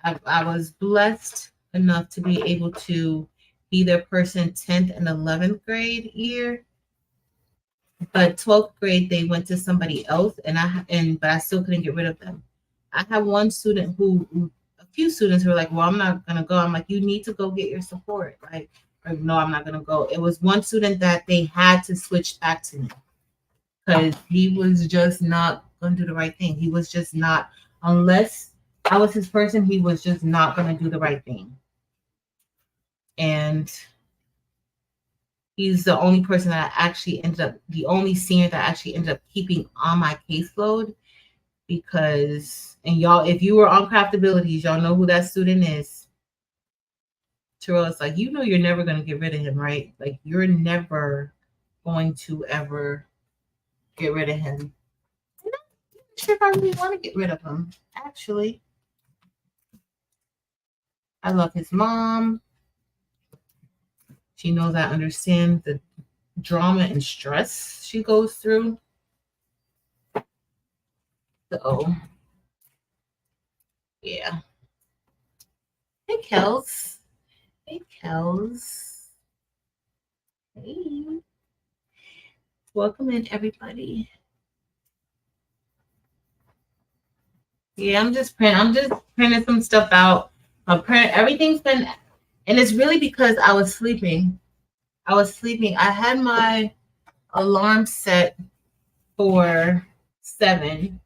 I was blessed enough to be able to be their person 10th and 11th grade year. But 12th grade they went to somebody else, but I still couldn't get rid of them. I have one student a few students who were like, well, I'm not gonna go. I'm like, you need to go get your support. Like, or, no, I'm not gonna go. It was one student that they had to switch back to me because he was just not gonna do the right thing. He was just not, unless I was his person, he was just not gonna do the right thing. And he's the only person that the only senior that actually ended up keeping on my caseload because, and y'all, if you were on Craftabilities, y'all know who that student is. Terrell, it's like, you know, you're never going to get rid of him, right? Like, you're never going to ever get rid of him. I'm not sure if I really want to get rid of him, actually. I love his mom. She knows I understand the drama and stress she goes through. So, yeah. Hey, Kels. Hey, Kels. Hey. Welcome in, everybody. Yeah, I'm just printing some stuff out. Everything's been, and it's really because I was sleeping. I had my alarm set for 7,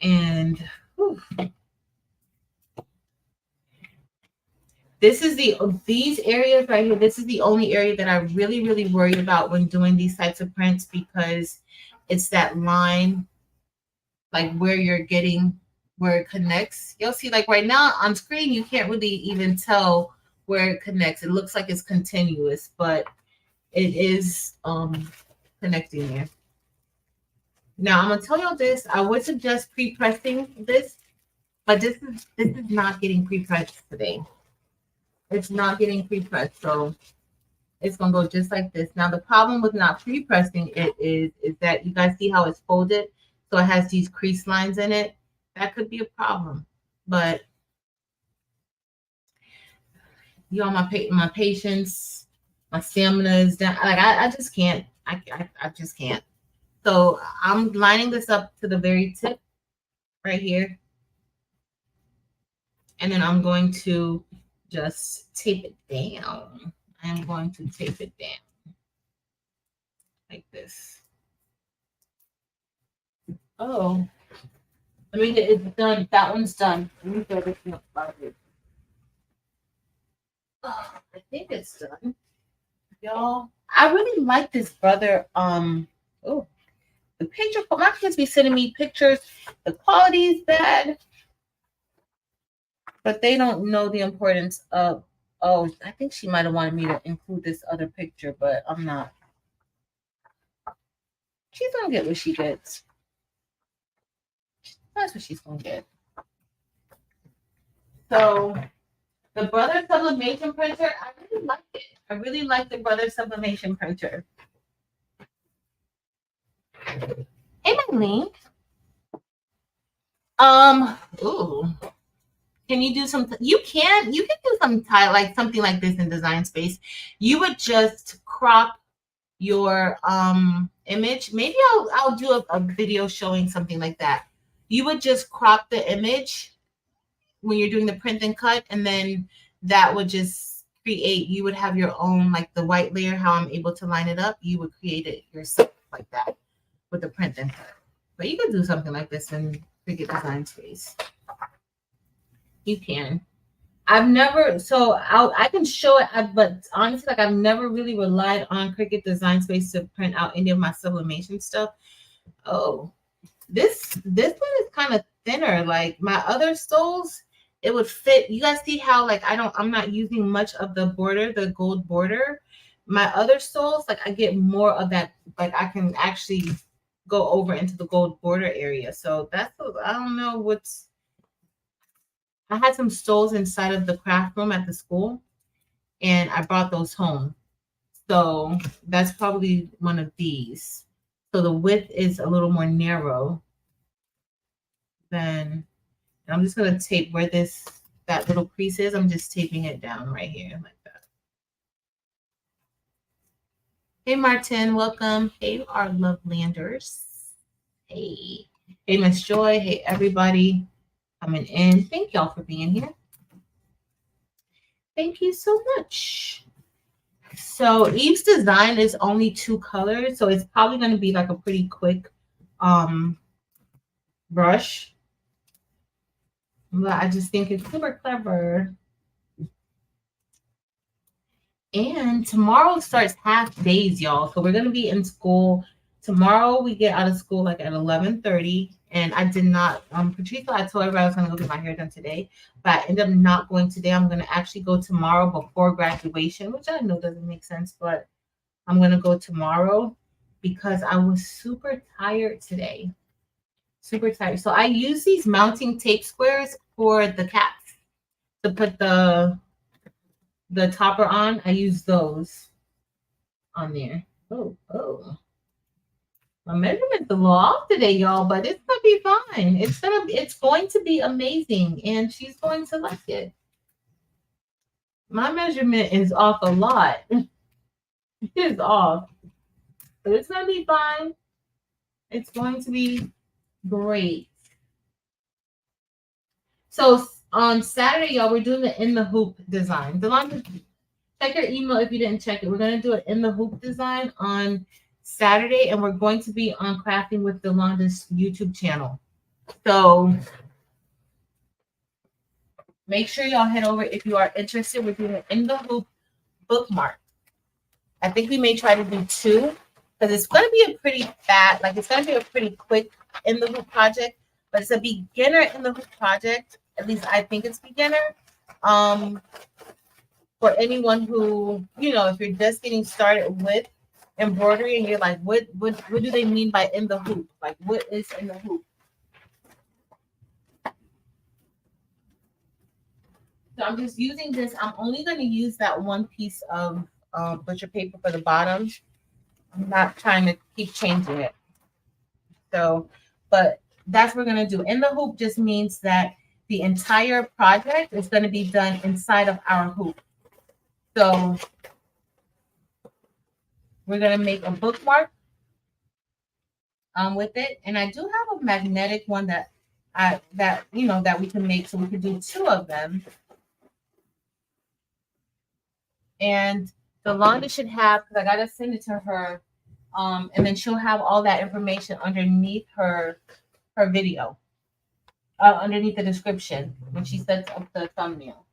and whew, these areas right here. This is the only area that I really, really worry about when doing these types of prints because it's that line, like where it connects. You'll see, like right now on screen, you can't really even tell where it connects. It looks like it's continuous, but it is connecting there. Now I'm gonna tell you this. I would suggest pre-pressing this, but this is not getting pre-pressed today. It's not getting pre-pressed, so it's gonna go just like this. Now the problem with not pre-pressing it is that you guys see how it's folded, so it has these crease lines in it. That could be a problem, but y'all, my patience, my stamina is down. Like I just can't. I just can't. So I'm lining this up to the very tip right here. And then I'm going to just tape it down. I'm going to tape it down like this. Oh, let me get it done. That one's done. Let me throw this one up. Oh, I think it's done. Y'all, I really like this brother. Oh, the picture. My kids be sending me pictures. The quality is bad, but they don't know the importance of. Oh, I think she might have wanted me to include this other picture, but I'm not. She's gonna get what she gets. That's what she's gonna get. So the Brother Sublimation printer, I really like it. I really like the Brother Sublimation printer. Hey, my link. Ooh. Can you do some? You can do some like something like this in Design Space. You would just crop your image. Maybe I'll do a video showing something like that. You would just crop the image when you're doing the print and cut, and then that would just create. You would have your own, like the white layer. How I'm able to line it up, you would create it yourself like that with the print and cut. But you could do something like this in Cricut Design Space. You can. I've never, so I can show it, but honestly, like I've never really relied on Cricut Design Space to print out any of my sublimation stuff. Oh, this one is kind of thinner. Like my other stoles, it would fit. You guys see how like I'm not using much of the border, the gold border. My other stoles, like I get more of that. Like I can actually go over into the gold border area. So that's, I don't know what's. I had some stoles inside of the craft room at the school, and I brought those home. So that's probably one of these. So the width is a little more narrow than, I'm just going to tape where that little crease is. I'm just taping it down right here like that. Hey, Martin, welcome. Hey, our Lovelanders. Hey. Hey, Miss Joy. Hey, everybody coming in. Thank y'all for being here. Thank you so much. So Eve's design is only 2 colors, so it's probably going to be like a pretty quick brush. But I just think it's super clever. And tomorrow starts half days, y'all. So we're going to be in school. Tomorrow we get out of school like at 11:30. And I did not, Patricia, I told everybody I was going to go get my hair done today. But I ended up not going today. I'm going to actually go tomorrow before graduation, which I know doesn't make sense. But I'm going to go tomorrow because I was super tired today. Super tired. So I use these mounting tape squares for the caps to put the topper on. I use those on there. Oh. My measurement's a little off today, y'all, but it's gonna be fine. It's going to be amazing, and she's going to like it. My measurement is off a lot. It is off. But it's gonna be fine. It's going to be great. So on Saturday, y'all, we're doing the in the hoop design. Delonda, check your email if you didn't check it. We're going to do an in the hoop design on Saturday, and we're going to be on Crafting with Delonda's YouTube channel. So make sure y'all head over if you are interested. We're doing an in the hoop bookmark. I think we may try to do 2 because it's going to be a pretty it's going to be a pretty quick in the hoop project, but it's a beginner in the hoop project. At least I think it's beginner. For anyone who, if you're just getting started with embroidery and you're like, what do they mean by in the hoop? Like, what is in the hoop? So I'm just using this. I'm only going to use that one piece of butcher paper for the bottom. I'm not trying to keep changing it. So, but that's what we're going to do. In the hoop just means that the entire project is going to be done inside of our hoop. So we're going to make a bookmark with it. And I do have a magnetic one that we can make. So we can do 2 of them. And Delonda should have, because I got to send it to her. And then she'll have all that information underneath her video, underneath the description when she sets up the thumbnail.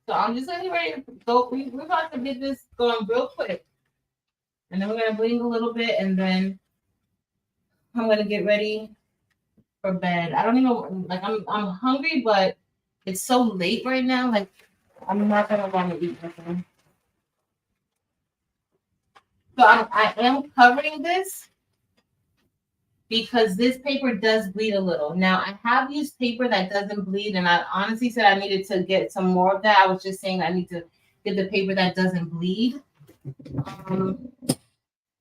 So I'm just getting ready to go. We're about to get this going real quick. And then we're going to bling a little bit, and then I'm going to get ready for bed. I don't even, I'm hungry, but it's so late right now. Like, I'm not going to want to eat nothing. So So I am covering this because this paper does bleed a little. Now, I have used paper that doesn't bleed, and I honestly said I needed to get some more of that. I was just saying I need to get the paper that doesn't bleed,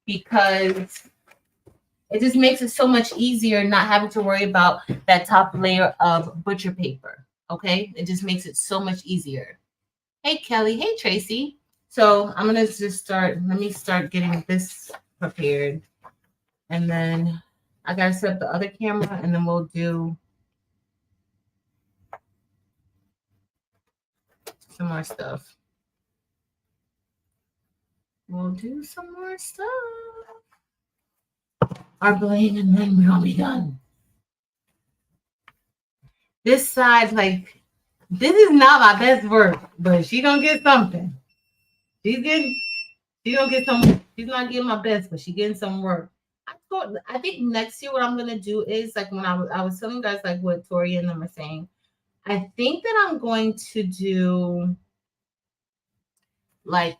because it just makes it so much easier not having to worry about that top layer of butcher paper. Okay, it just makes it so much easier. Hey, Kelly. Hey, Tracy. So I'm gonna just start. Let me start getting this prepared, and then I gotta set up the other camera, and then we'll do some more stuff. We'll do some more stuff. Our bling, and then we're gonna be done. This side, like, this is not my best work, but she gonna get something. She's getting, she gonna get some. She's not getting my best, but she getting some work. I think next year what I'm gonna do is like when I was telling you guys like what Tori and them are saying. I think that I'm going to do like,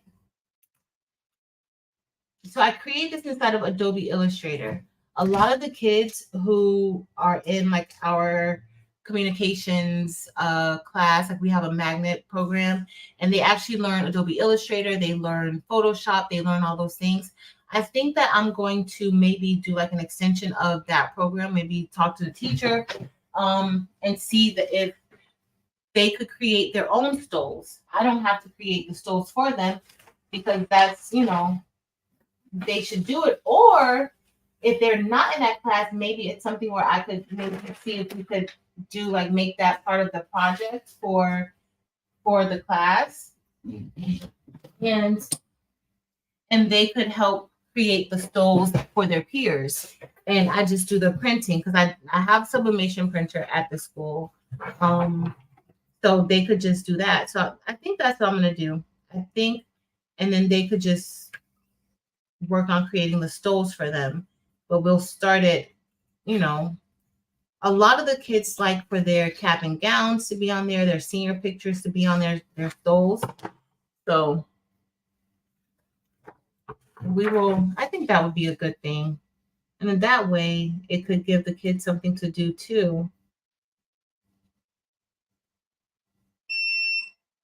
so I create this inside of Adobe Illustrator. A lot of the kids who are in like our communications class, like we have a magnet program, and they actually learn Adobe Illustrator, they learn Photoshop, they learn all those things. I think that I'm going to maybe do like an extension of that program, maybe talk to the teacher and see that if they could create their own stoles. I don't have to create the stoles for them because that's, you know, they should do it. Or if they're not in that class, maybe it's something where I could maybe see if we could do like make that part of the project for the class, and they could help create the stoles for their peers. And I just do the printing because I have sublimation printer at the school. So they could just do that. So I think that's what I'm gonna do. I think, and then they could just work on creating the stoles for them. But we'll start it, you know, a lot of the kids like for their cap and gowns to be on there, their senior pictures to be on their stoles. So I think that would be a good thing. And then that way it could give the kids something to do too.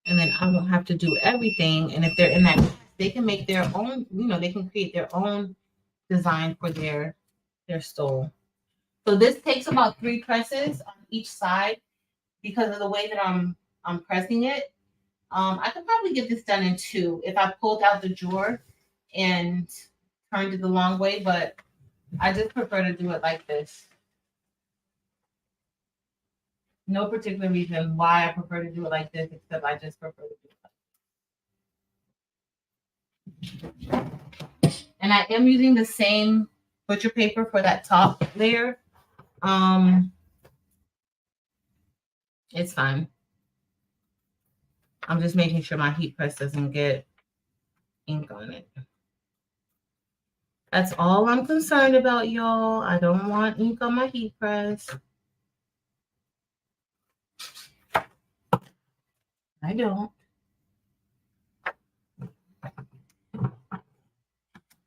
And then I don't have to do everything. And if they're in that class, they can make their own, you know, they can create their own design for their stole. So this takes about 3 presses on each side because of the way that I'm pressing it. I could probably get this done in 2 if I pulled out the drawer and turned it the long way, but I just prefer to do it like this. No particular reason why I prefer to do it like this, except I just prefer to do it like this. And I am using the same butcher paper for that top layer. It's fine. I'm just making sure my heat press doesn't get ink on it. That's all I'm concerned about, y'all. I don't want ink on my heat press. I don't.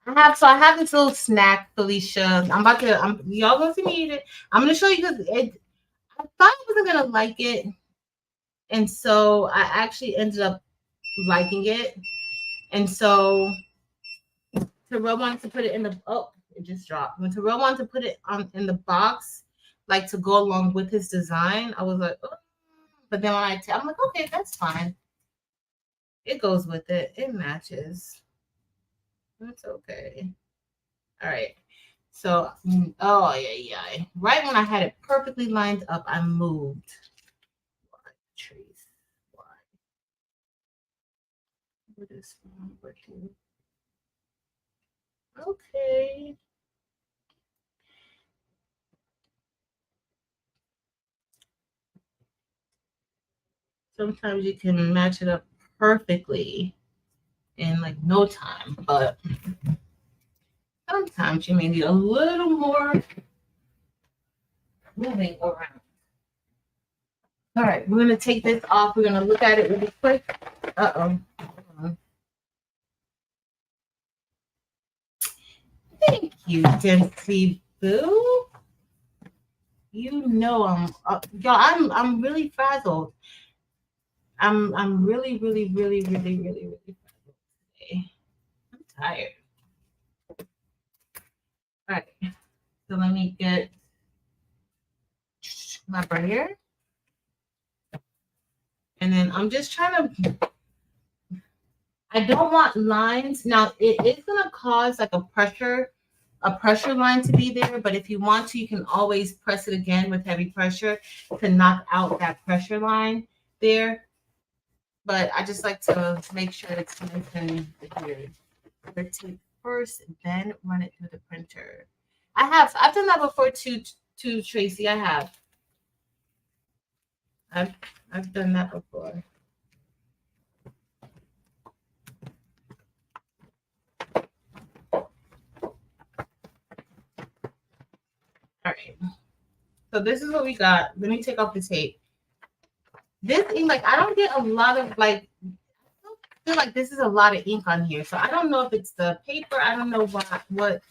I have this little snack, Felicia. Y'all going to need it. I'm gonna show you because I thought I wasn't gonna like it, and so I actually ended up liking it. And so Terrell wanted to put it in the it just dropped. When Terrell wanted to put it in the box, like to go along with his design, I was like, oh. But then when I'm like, okay, that's fine. It goes with it. It matches. That's okay. All right. So, oh yeah. Right when I had it perfectly lined up, I moved. Why, trees? Why? What is not working? Okay. Sometimes you can match it up perfectly in like no time, but sometimes you may need a little more moving around. All right, we're gonna take this off. We're gonna look at it really quick. Uh-oh. Thank you, Dempsey Boo. You know I'm really frazzled. I'm really frazzled today. I'm tired. All right, so let me get my burger, and then I'm just trying to. I don't want lines. Now it is gonna cause like a pressure line to be there, but if you want to, you can always press it again with heavy pressure to knock out that pressure line there. But I just like to make sure it's nice and adhered. The tape first, then run it through the printer. I've done that before too, Tracy. I've I've done that before. All right. So this is what we got. Let me take off the tape. This ink, like I don't get a lot of like I feel like this is a lot of ink on here. So I don't know if it's the paper. I don't know what but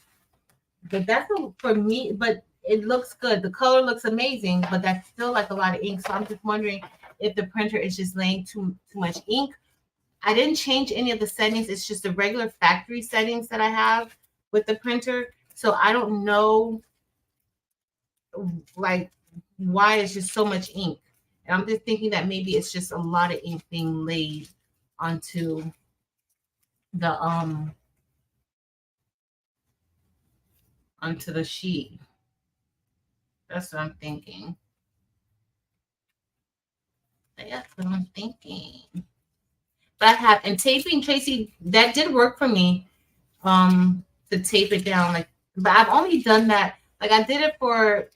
that's for me, but it looks good. The color looks amazing, but that's still like a lot of ink. So I'm just wondering if the printer is just laying too much ink. I didn't change any of the settings. It's just the regular factory settings that I have with the printer. So I don't know like why it's just so much ink. And I'm just thinking that maybe it's just a lot of ink being laid onto the onto the sheet. That's what I'm thinking. That's what I'm thinking. But I have and taping, Tracy, that did work for me. To tape it down. Like, but I've only done that. Like I did it for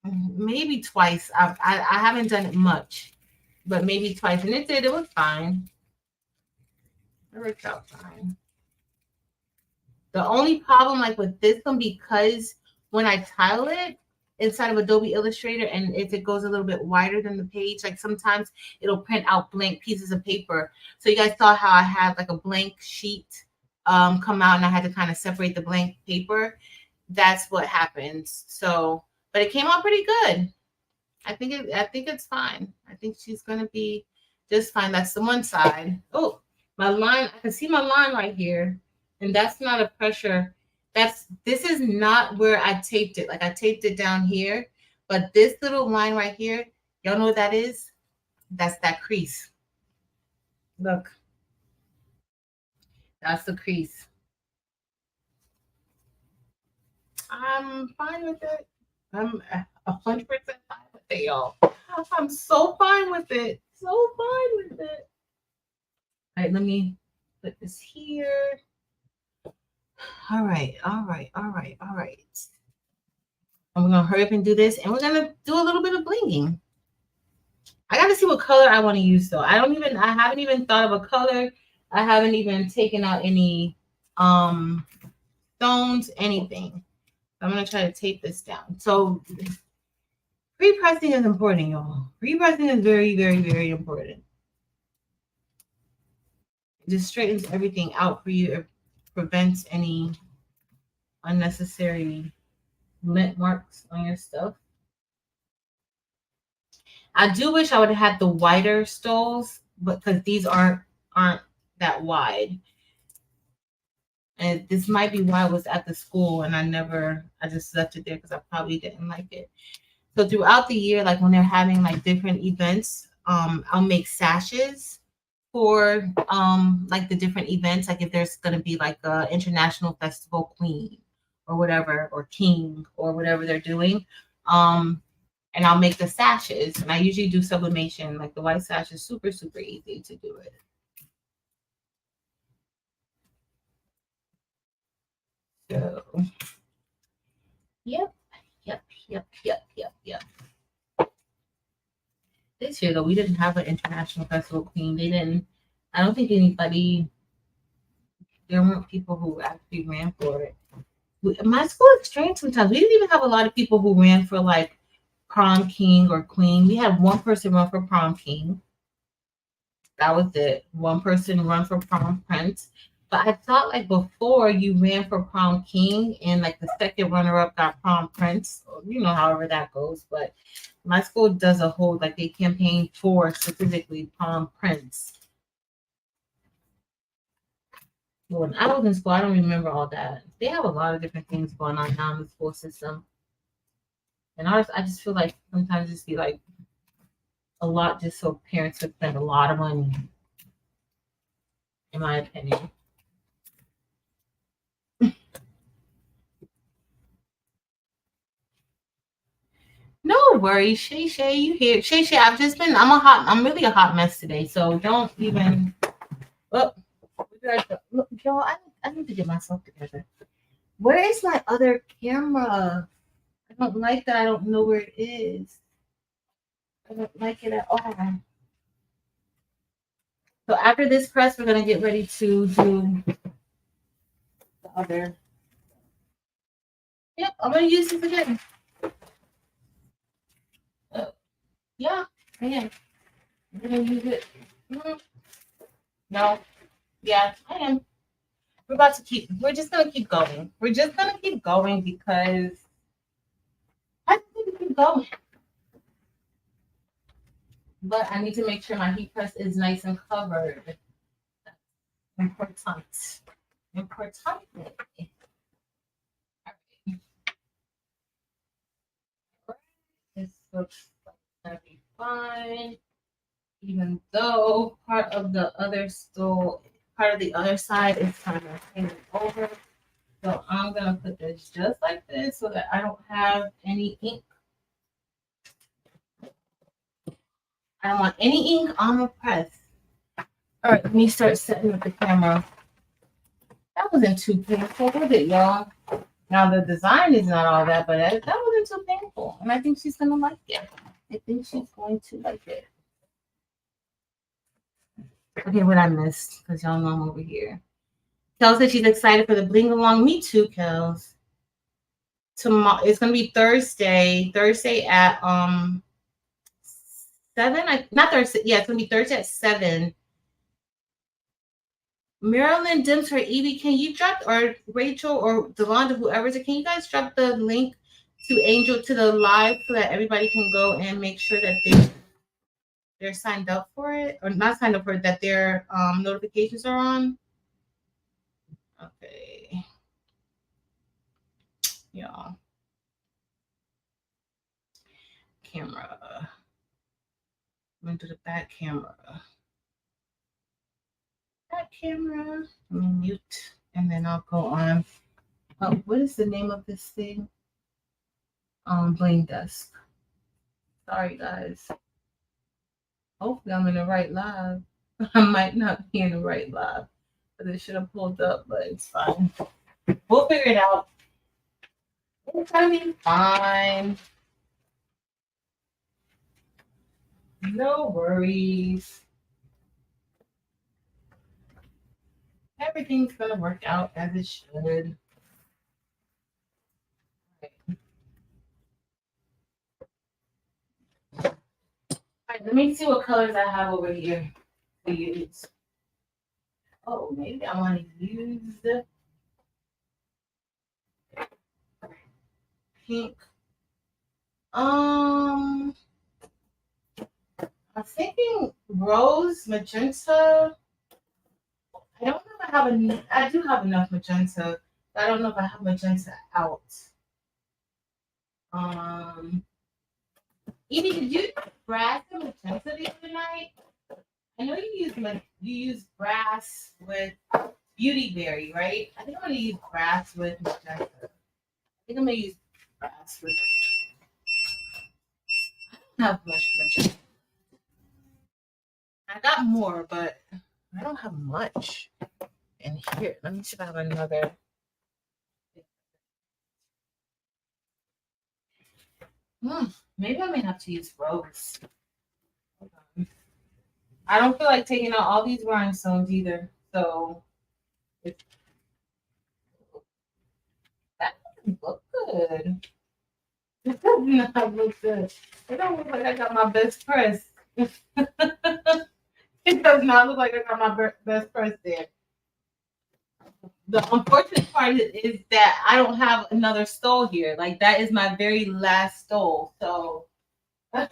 maybe twice. I haven't done it much, but maybe twice. And it was fine. It worked out fine. The only problem like with this one, because when I tile it inside of Adobe Illustrator, and if it goes a little bit wider than the page, like sometimes it'll print out blank pieces of paper. So you guys saw how I had like a blank sheet come out and I had to kind of separate the blank paper. That's what happens. So, but it came out pretty good. I think it's fine. I think she's gonna be just fine. That's the one side. Oh, my line, I can see my line right here. And that's not a pressure. This is not where I taped it. Like I taped it down here, but this little line right here, y'all know what that is? That's that crease. Look, that's the crease. I'm fine with it. I'm 100% fine with it, y'all. I'm so fine with it. So fine with it. All right, let me put this here. All right. And we're gonna hurry up and do this, and we're gonna do a little bit of blinging. I gotta see what color I want to use though. I haven't even thought of a color. I haven't even taken out any stones, anything. I'm gonna try to tape this down. So pre-pressing is important, y'all. Pre-pressing is very important. It just straightens everything out for you. It prevents any unnecessary lint marks on your stuff. I do wish I would have had the wider stoles, but because these aren't that wide. And this might be why I was at the school and I just left it there because I probably didn't like it. So throughout the year, like when they're having like different events, I'll make sashes for like the different events. Like if there's gonna be like a international festival queen or whatever, or king or whatever they're doing. And I'll make the sashes. And I usually do sublimation. Like the white sash is super easy to do it. So, yep. This year, though, we didn't have an international festival queen. I don't think there weren't people who actually ran for it. My school is strange sometimes. We didn't even have a lot of people who ran for like prom king or queen. We had one person run for prom king. That was it. One person run for prom prince. But I thought like before you ran for prom king and like the second runner up got prom prince. You know, however that goes. But my school does a whole like they campaign for specifically prom prince. When I was in school, I don't remember all that. They have a lot of different things going on now in the school system. And I just feel like sometimes it's be like a lot just so parents could spend a lot of money, in my opinion. No worries, Shay Shay, you here. Shay Shay, I'm really a hot mess today, so don't even look, y'all, I need to get myself together. Where is my other camera? I don't like that. I don't know where it is. I don't like it at all. So after this press, we're gonna get ready to do the other. Yep, I'm gonna use this again. Yeah, I am. I'm gonna use it. No, yeah, I am. We're just gonna keep going. We're just gonna keep going because I think we keep going. But I need to make sure my heat press is nice and covered. Important. Important. This looks like it's gonna be fine. Even though part of the other side is kind of hanging over. So I'm gonna put this just like this so that I don't have any ink. I don't want any ink on the press. All right, let me start setting up the camera. That wasn't too painful, was it, y'all? Now the design is not all that, but that wasn't too painful, and I think she's gonna like it. I think she's going to like it. Okay, what I missed, because y'all know I'm over here. Kel said she's excited for the bling along. Me too, Kels. Tomorrow it's gonna be Thursday. Thursday at 7. Not Thursday. Yeah, it's gonna be Thursday at 7. Marilyn Dims for Evie. Can you drop, or Rachel or Delonda, whoever's it, can you guys drop the link to Angel to the live so that everybody can go and make sure that they're signed up for it, or not signed up for it, that their notifications are on. Okay. Yeah. Camera. I'm gonna do the back camera. Back camera. Let me mute, and then I'll go on. Oh, what is the name of this thing? Bling desk. Sorry, guys. Hopefully, I'm in the right live. I might not be in the right live, but it should have pulled up, but it's fine. We'll figure it out. It's gonna be fine. No worries. Everything's gonna work out as it should. All right, let me see what colors I have over here to use. Oh, maybe I want to use the pink. I'm thinking rose, magenta. I don't know if I have enough. I do have enough magenta, but I don't know if I have magenta out. Evie, did you use brass and magenta the other night? I know you use brass with Beauty Berry, right? I think I'm gonna use brass with magenta. I think I'm gonna use brass with. I don't have much magenta. I got more, but I don't have much in here. Let me see if I have another. Maybe I may have to use rose. I don't feel like taking out all these rhinestones either. So that doesn't look good. It does not look good. It don't look like I got my best press. It does not look like I got my best press there. The unfortunate part is that I don't have another stole here. Like that is my very last stole. So yeah,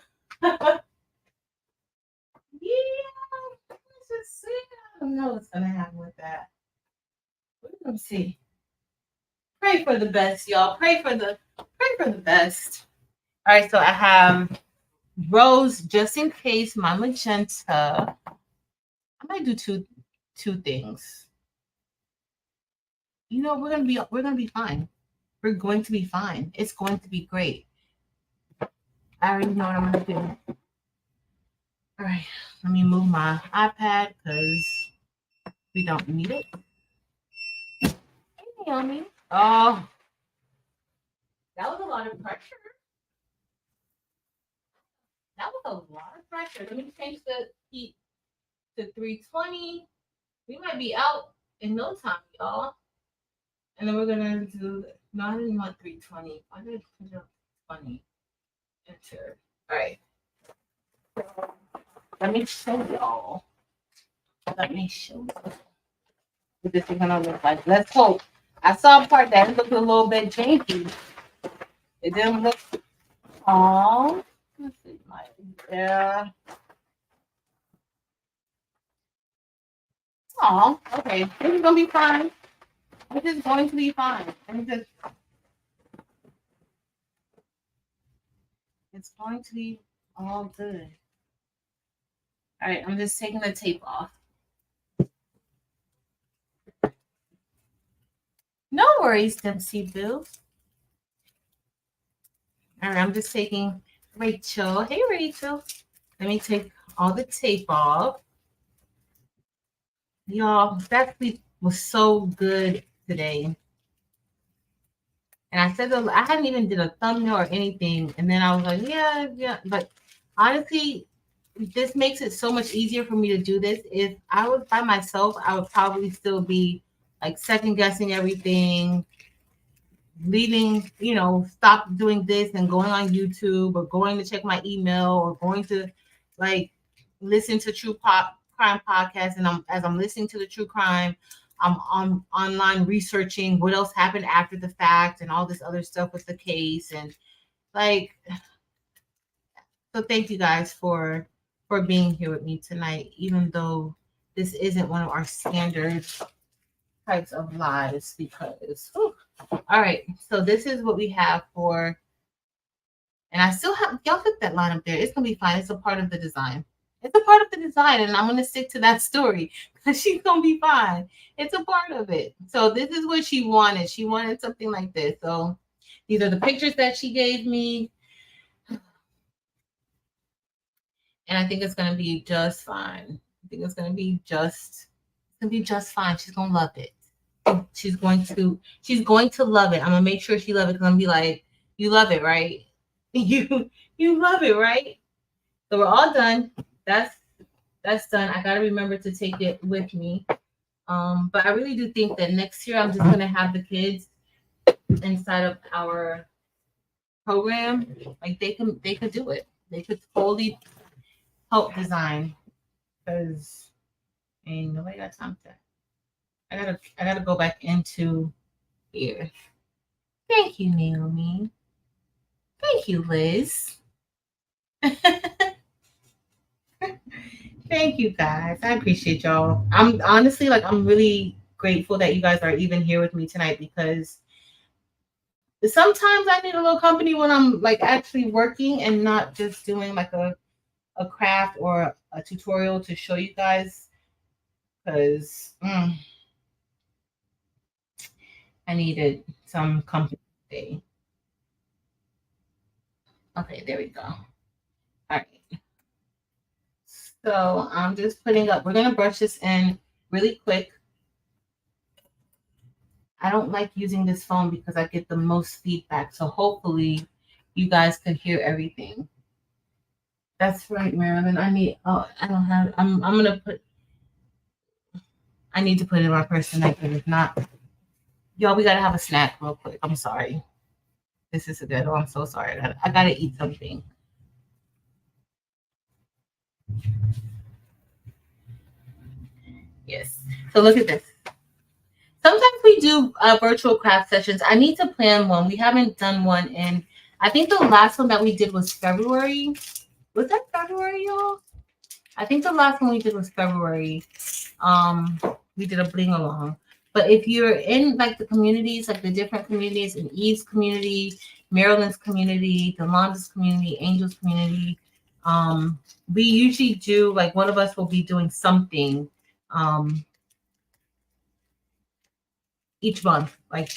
let's just see. I don't know what's gonna happen with that. Let's see. Pray for the best, y'all. Pray for the best. All right, so I have rose just in case my magenta. I might do two things. You know, we're gonna be fine. We're going to be fine. It's going to be great. I already know what I'm gonna do. All right, let me move my iPad because we don't need it. Hey, Naomi. Oh, that was a lot of pressure. That was a lot of pressure. Let me change the heat to 320. We might be out in no time, y'all. And then we're gonna do. No, I didn't want 320. I did 20. Enter. All right. Let me show y'all. Let me show you what this is gonna look like. Let's hope. I saw a part that looked a little bit janky. It didn't look. Oh, let's see. Yeah. Oh, okay. This is gonna be fine. This is going to be fine. It's going to be all good. All right, I'm just taking the tape off. No worries, Dempsey Boo. All right, I'm just taking Rachel. Hey, Rachel. Let me take all the tape off. Y'all, that sleep was so good today. And I said, I hadn't even did a thumbnail or anything. And then I was like, yeah. But honestly, this makes it so much easier for me to do this. If I was by myself, I would probably still be like second guessing everything, leaving, stop doing this and going on YouTube or going to check my email or going to like listen to crime podcast. And as I'm listening to the true crime, I'm online researching what else happened after the fact and all this other stuff with the case. And like, so thank you guys for being here with me tonight, even though this isn't one of our standard types of lives because all right, so this is what we have for, and I still have, y'all put that line up there. It's gonna be fine. It's a part of the design. It's a part of the design, and I'm gonna stick to that story because she's gonna be fine. It's a part of it. So this is what she wanted. She wanted something like this. So these are the pictures that she gave me, and I think it's gonna be just fine. I think it's gonna be just fine. She's gonna love it. She's going to love it. I'm gonna make sure she loves it because I'm gonna be like, you love it, right? You love it, right? So we're all done. That's done. I gotta remember to take it with me. But I really do think that next year I'm just gonna have the kids inside of our program. Like they could do it. They could totally help design because ain't nobody got time for that. I gotta go back into here. Thank you, Naomi. Thank you, Liz. Thank you guys. I appreciate y'all. I'm honestly I'm really grateful that you guys are even here with me tonight because sometimes I need a little company when I'm like actually working and not just doing like a craft or a tutorial to show you guys because I needed some company today. Okay, there we go. All right. So I'm just putting up, we're going to brush this in really quick. I don't like using this phone because I get the most feedback. So hopefully you guys can hear everything. That's right, Marilyn. I need to put it in my purse tonight because if not, y'all, we got to have a snack real quick. I'm sorry. This is a good one. I'm so sorry. I got to eat something. Yes. So look at this. Sometimes we do virtual craft sessions. I need to plan one. We haven't done one in, I think the last one that we did was February. Was that February, y'all? I think the last one we did was February. We did a bling along. But if you're in like the communities, like the different communities, in Eve's community, Maryland's community, Yolanda's community, Angel's community, we usually do like one of us will be doing something each month. Like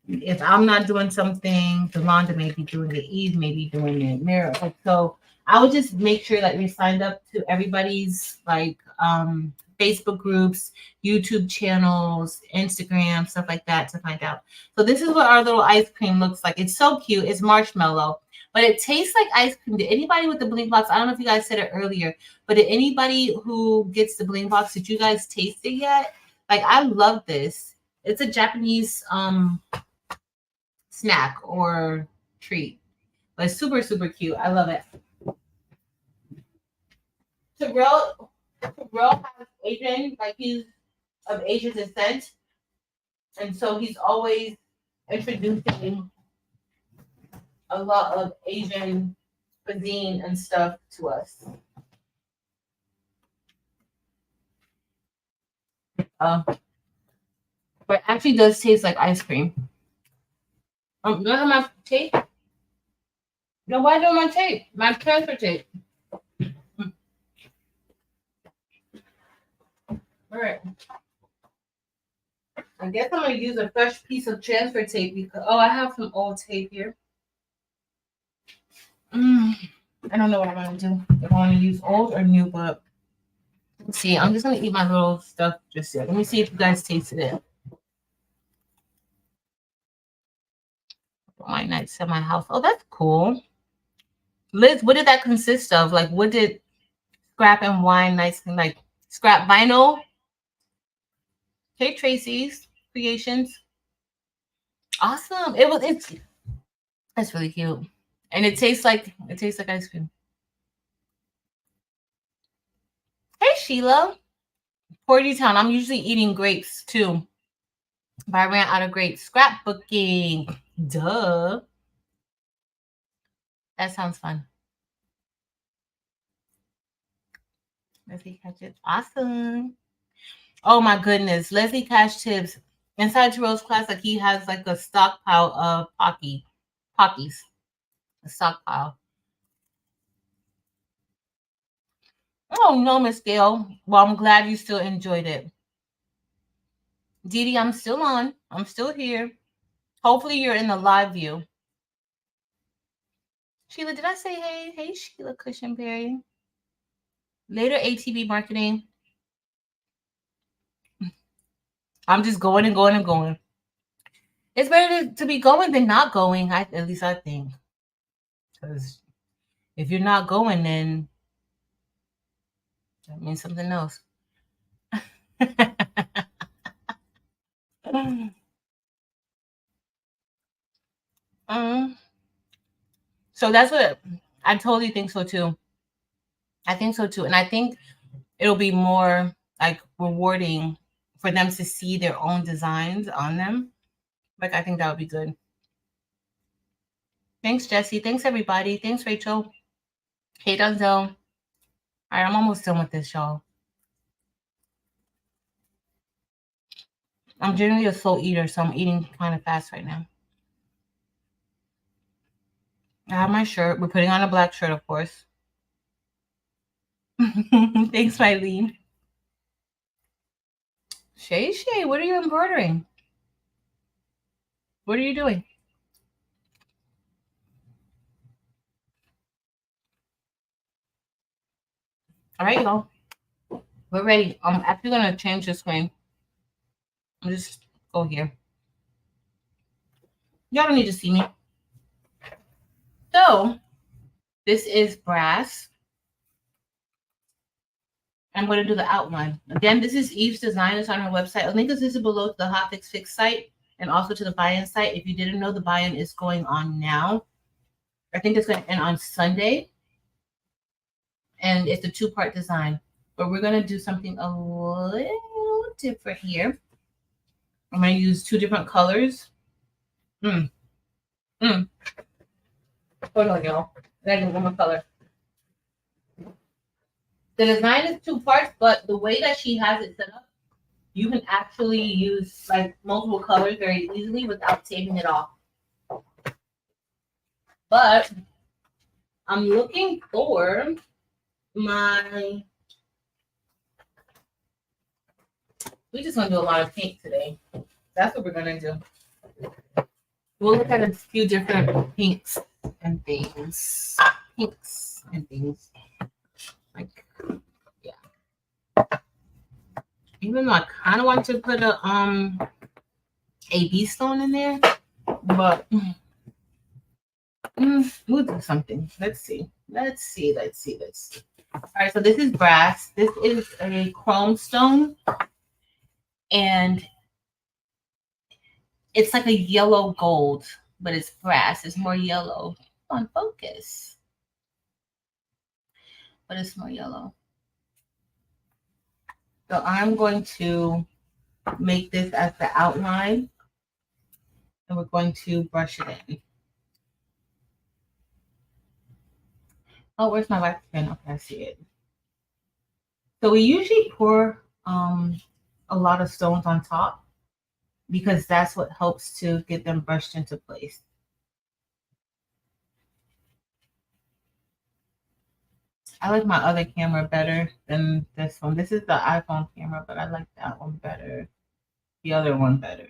if I'm not doing something, Yolanda may be doing it, Eve may be doing it, Mira. Like, so I would just make sure that we signed up to everybody's like Facebook groups, YouTube channels, Instagram, stuff like that to find out. So this is what our little ice cream looks like. It's so cute. It's marshmallow, but it tastes like ice cream. Did anybody with the Bling box? I don't know if you guys said it earlier, but did anybody who gets the Bling box, did you guys taste it yet? Like, I love this. It's a Japanese snack or treat, but it's super, super cute. I love it. Terrell has Asian, like he's of Asian descent, and so he's always introducing a lot of Asian cuisine and stuff to us. But it actually does taste like ice cream. You have my tape? No, why don't my tape? My transfer tape. All right. I guess I'm gonna use a fresh piece of transfer tape because I have some old tape here. I don't know what I'm gonna do. If I want to use old or new, but let's see. I'm just gonna eat my little stuff just yet. Let me see if you guys tasted it. Wine nights at my house. Oh, that's cool. Liz, what did that consist of? Like, what did scrap and wine nights like? Scrap vinyl. Hey, Tracy's creations. Awesome. That's really cute. And it tastes like ice cream. Hey, Sheila. Porty Town. I'm usually eating grapes too. But I ran out of grapes. Scrapbooking. Duh. That sounds fun. Leslie Catch it. Awesome. Oh my goodness. Leslie Cash tips. Inside Terrell's class, like he has like a stockpile of Pockies. A stockpile. Oh no, Miss Gail. Well, I'm glad you still enjoyed it. Dee Dee, I'm still on. I'm still here. Hopefully you're in the live view. Sheila, did I say hey? Hey, Sheila Cushionberry. Later ATB marketing. I'm just going and going and going. It's better to be going than not going, at least I think. Because if you're not going, then that means something else. So that's what I totally think so too. I think so too. And I think it'll be more like rewarding for them to see their own designs on them. Like, I think that would be good. Thanks, Jesse. Thanks, everybody. Thanks, Rachel. Hey, Denzel. All right, I'm almost done with this, y'all. I'm generally a slow eater, so I'm eating kind of fast right now. I have my shirt. We're putting on a black shirt, of course. Thanks, Mylene. Shay, what are you embroidering? What are you doing? All right, y'all. We're ready. I'm actually going to change the screen. I'll just go here. Y'all don't need to see me. So, this is brass. I'm going to do the outline. Again, this is Eve's design. It's on her website. A link is listed below to the Hotfix Fix site and also to the buy-in site. If you didn't know, the buy-in is going on now. I think it's going to end on Sunday. And it's a 2-part design. But we're going to do something a little different here. I'm going to use 2 different colors. Hold on, y'all. Then one more color. The design is 2 parts, but the way that she has it set up, you can actually use like multiple colors very easily without taking it off. But I'm looking for my... We're just going to do a lot of pink today. That's what we're going to do. We'll look at a few different pinks and things. Pinks and things. Like, yeah. Even though I kind of want to put a AB stone in there, but we'll do something. Let's see. All right, so this is brass. This is a chrome stone, and it's like a yellow gold, but it's brass. It's more yellow. On focus, but it's more yellow. So I'm going to make this as the outline, and we're going to brush it in. Oh, where's my wax pen? Okay, I see it. So we usually pour a lot of stones on top because that's what helps to get them brushed into place. I like my other camera better than this one. This is the iPhone camera, but I like that one better. The other one better.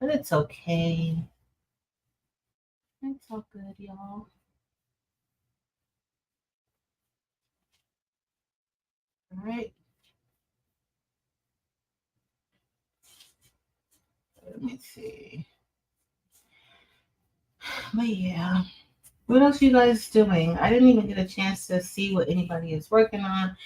But it's okay. It's all good, y'all. All right. Let me see. But yeah. What else are you guys doing? I didn't even get a chance to see what anybody is working on.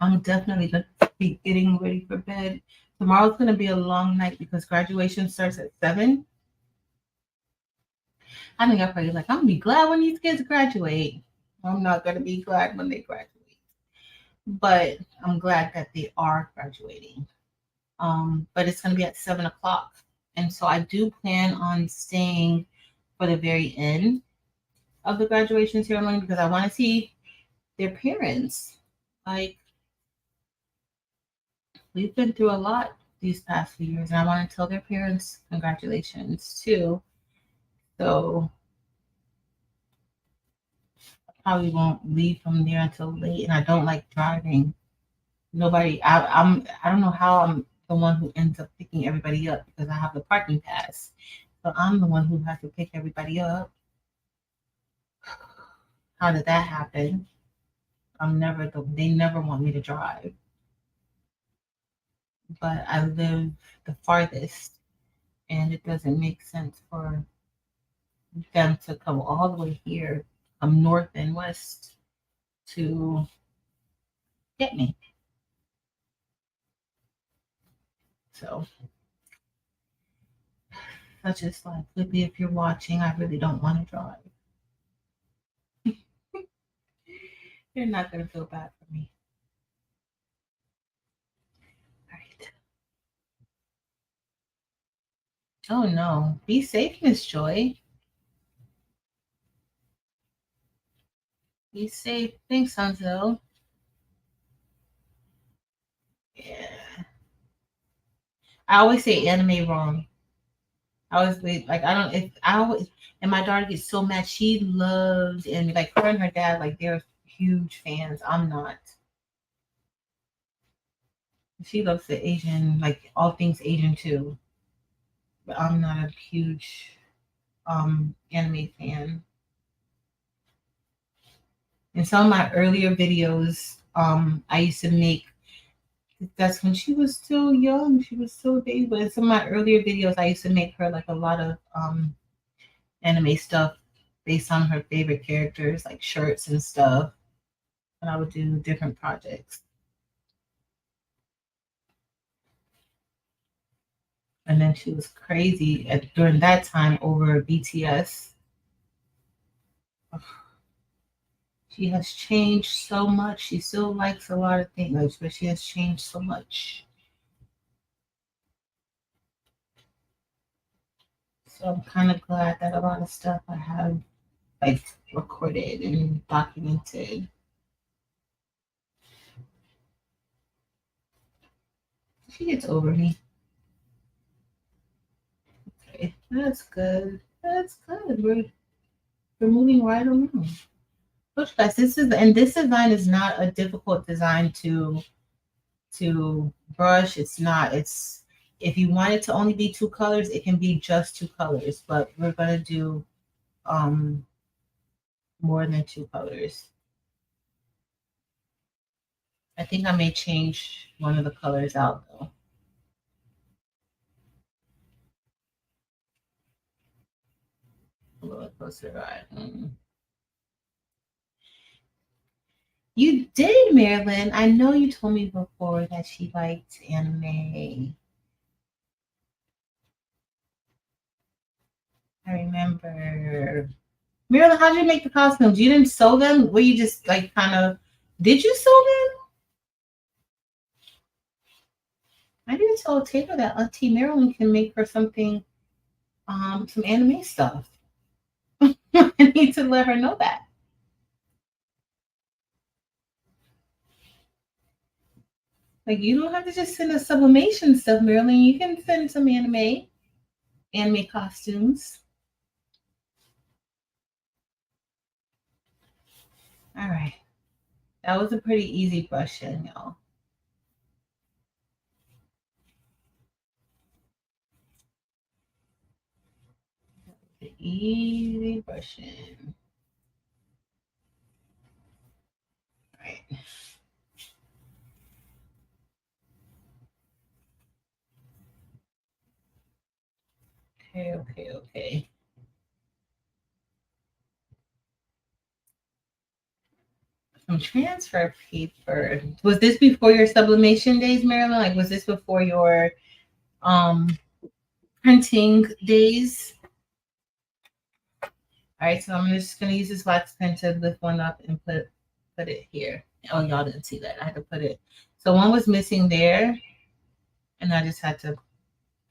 I'm definitely going to be getting ready for bed. Tomorrow's going to be a long night because graduation starts at 7. I think I'm probably like, I'm going to be glad when these kids graduate. I'm not going to be glad when they graduate. But I'm glad that they are graduating. But it's going to be at 7 o'clock. And so I do plan on staying for the very end of the graduation ceremony because I want to see their parents. Like, we've been through a lot these past few years, and I want to tell their parents congratulations too. So I probably won't leave from there until late, and I don't like driving. I don't know how I'm the one who ends up picking everybody up because I have the parking pass. So I'm the one who has to pick everybody up. How did that happen? They never want me to drive. But I live the farthest, and it doesn't make sense for them to come all the way here, north and west, to get me. So such is life. Libby, if you're watching, I really don't want to drive. You're not going to feel bad for me. All right. Oh, no. Be safe, Miss Joy. Be safe. Thanks, Hanzo. Yeah. I always say anime wrong. I always like I always, and my daughter gets so mad. She loves anime. Like her and her dad, like they're huge fans. I'm not. She loves the Asian, like all things Asian too. But I'm not a huge anime fan. In some of my earlier videos, I used to make, that's when she was still young, she was still a baby, but in some of my earlier videos, I used to make her like a lot of anime stuff based on her favorite characters, like shirts and stuff. And I would do different projects. And then she was crazy during that time over BTS. She has changed so much. She still likes a lot of things, but she has changed so much. So I'm kind of glad that a lot of stuff I have like recorded and documented. She gets over me. Okay, that's good. That's good. We're moving right along. Look, guys, this design is not a difficult design to brush. It's not. It's if you want it to only be two colors, it can be just two colors. But we're gonna do um more than two colors. I think I may change one of the colors out though. A little closer, right? You did, Marilyn. I know you told me before that she liked anime. I remember. Marilyn, how did you make the costumes? You didn't sew them? Were you just like kind of? Did you sew them? I didn't tell Taylor that Auntie Marilyn can make her something, some anime stuff. I need to let her know that. Like you don't have to just send us sublimation stuff, Marilyn. You can send some anime costumes. All right. That was a pretty easy question, y'all. The easy question. All right. Okay. Some transfer paper. Was this before your sublimation days, Marilyn? Like, was this before your um printing days? All right, so I'm just gonna use this wax pen to lift one up and put it here. Oh, y'all didn't see that. I had to put it. So one was missing there, and I just had to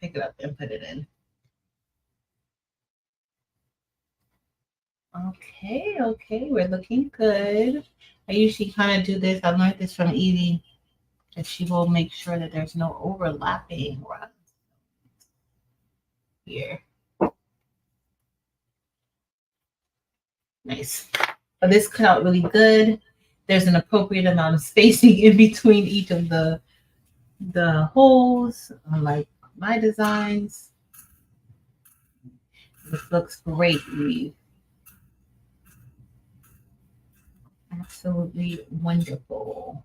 pick it up and put it in. Okay, we're looking good. I usually kind of do this. I learned this from Evie, that she will make sure that there's no overlapping here. Nice. But this cut out really good. There's an appropriate amount of spacing in between each of the holes, unlike my designs. This looks great, Eve. Absolutely wonderful.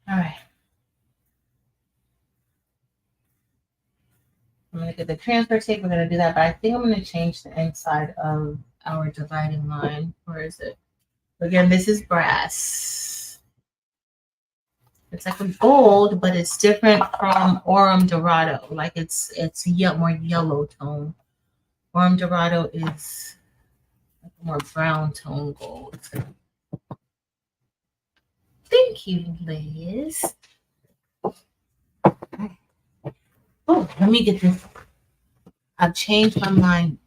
All right. I'm going to get the transfer tape. We're going to do that, but I think I'm going to change the inside of our dividing line. Where is it? Again, this is brass. It's like a gold, but it's different from Aurum Dorado. Like it's more yellow tone. Aurum Dorado is like a more brown tone gold. Thank you, Liz. Oh, let me get this. I've changed my mind.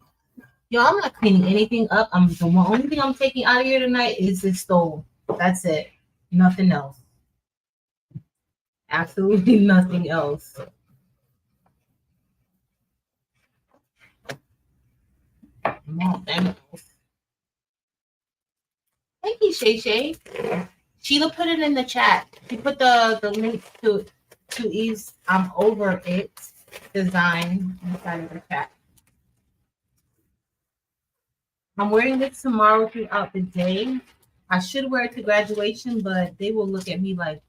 Yo, I'm not cleaning anything up. The only thing I'm taking out of here tonight is this stove. That's it. Nothing else. Absolutely nothing else. Thank you, Shay Shay. Sheila put it in the chat. She put the link to Eve's I'm Over It design inside of the chat. I'm wearing this tomorrow throughout the day. I should wear it to graduation, but they will look at me like,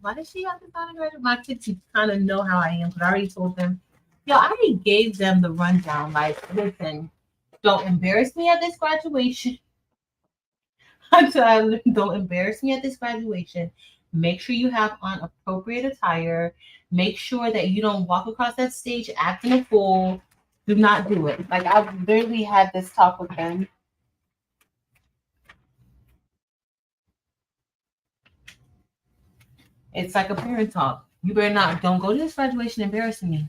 why does she have to go to graduation? My kids kind of know how I am, because I already told them. Yo, I already gave them the rundown. Like, listen, don't embarrass me at this graduation. Don't embarrass me at this graduation. Make sure you have on appropriate attire. Make sure that you don't walk across that stage acting a fool. Do not do it. Like, I literally had this talk with them. It's like a parent talk. You better not, don't go to this graduation embarrassing me.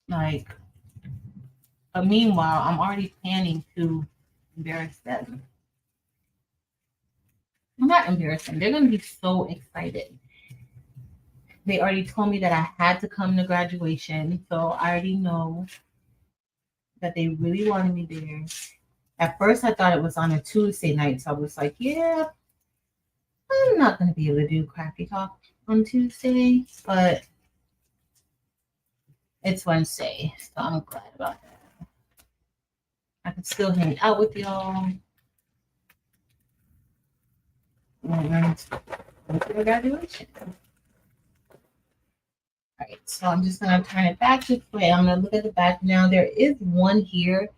Like, but meanwhile, I'm already planning to embarrass them. I'm not embarrassing. They're going to be so excited. They already told me that I had to come to graduation. So I already know that they really wanted me there. At first, I thought it was on a Tuesday night. So I was like, yeah, I'm not going to be able to do crafty talk on Tuesday. But it's Wednesday. So I'm glad about that. I could still hang out with y'all. And go to graduation. All right, so I'm just gonna turn it back this way. I'm gonna look at the back now. There is one here.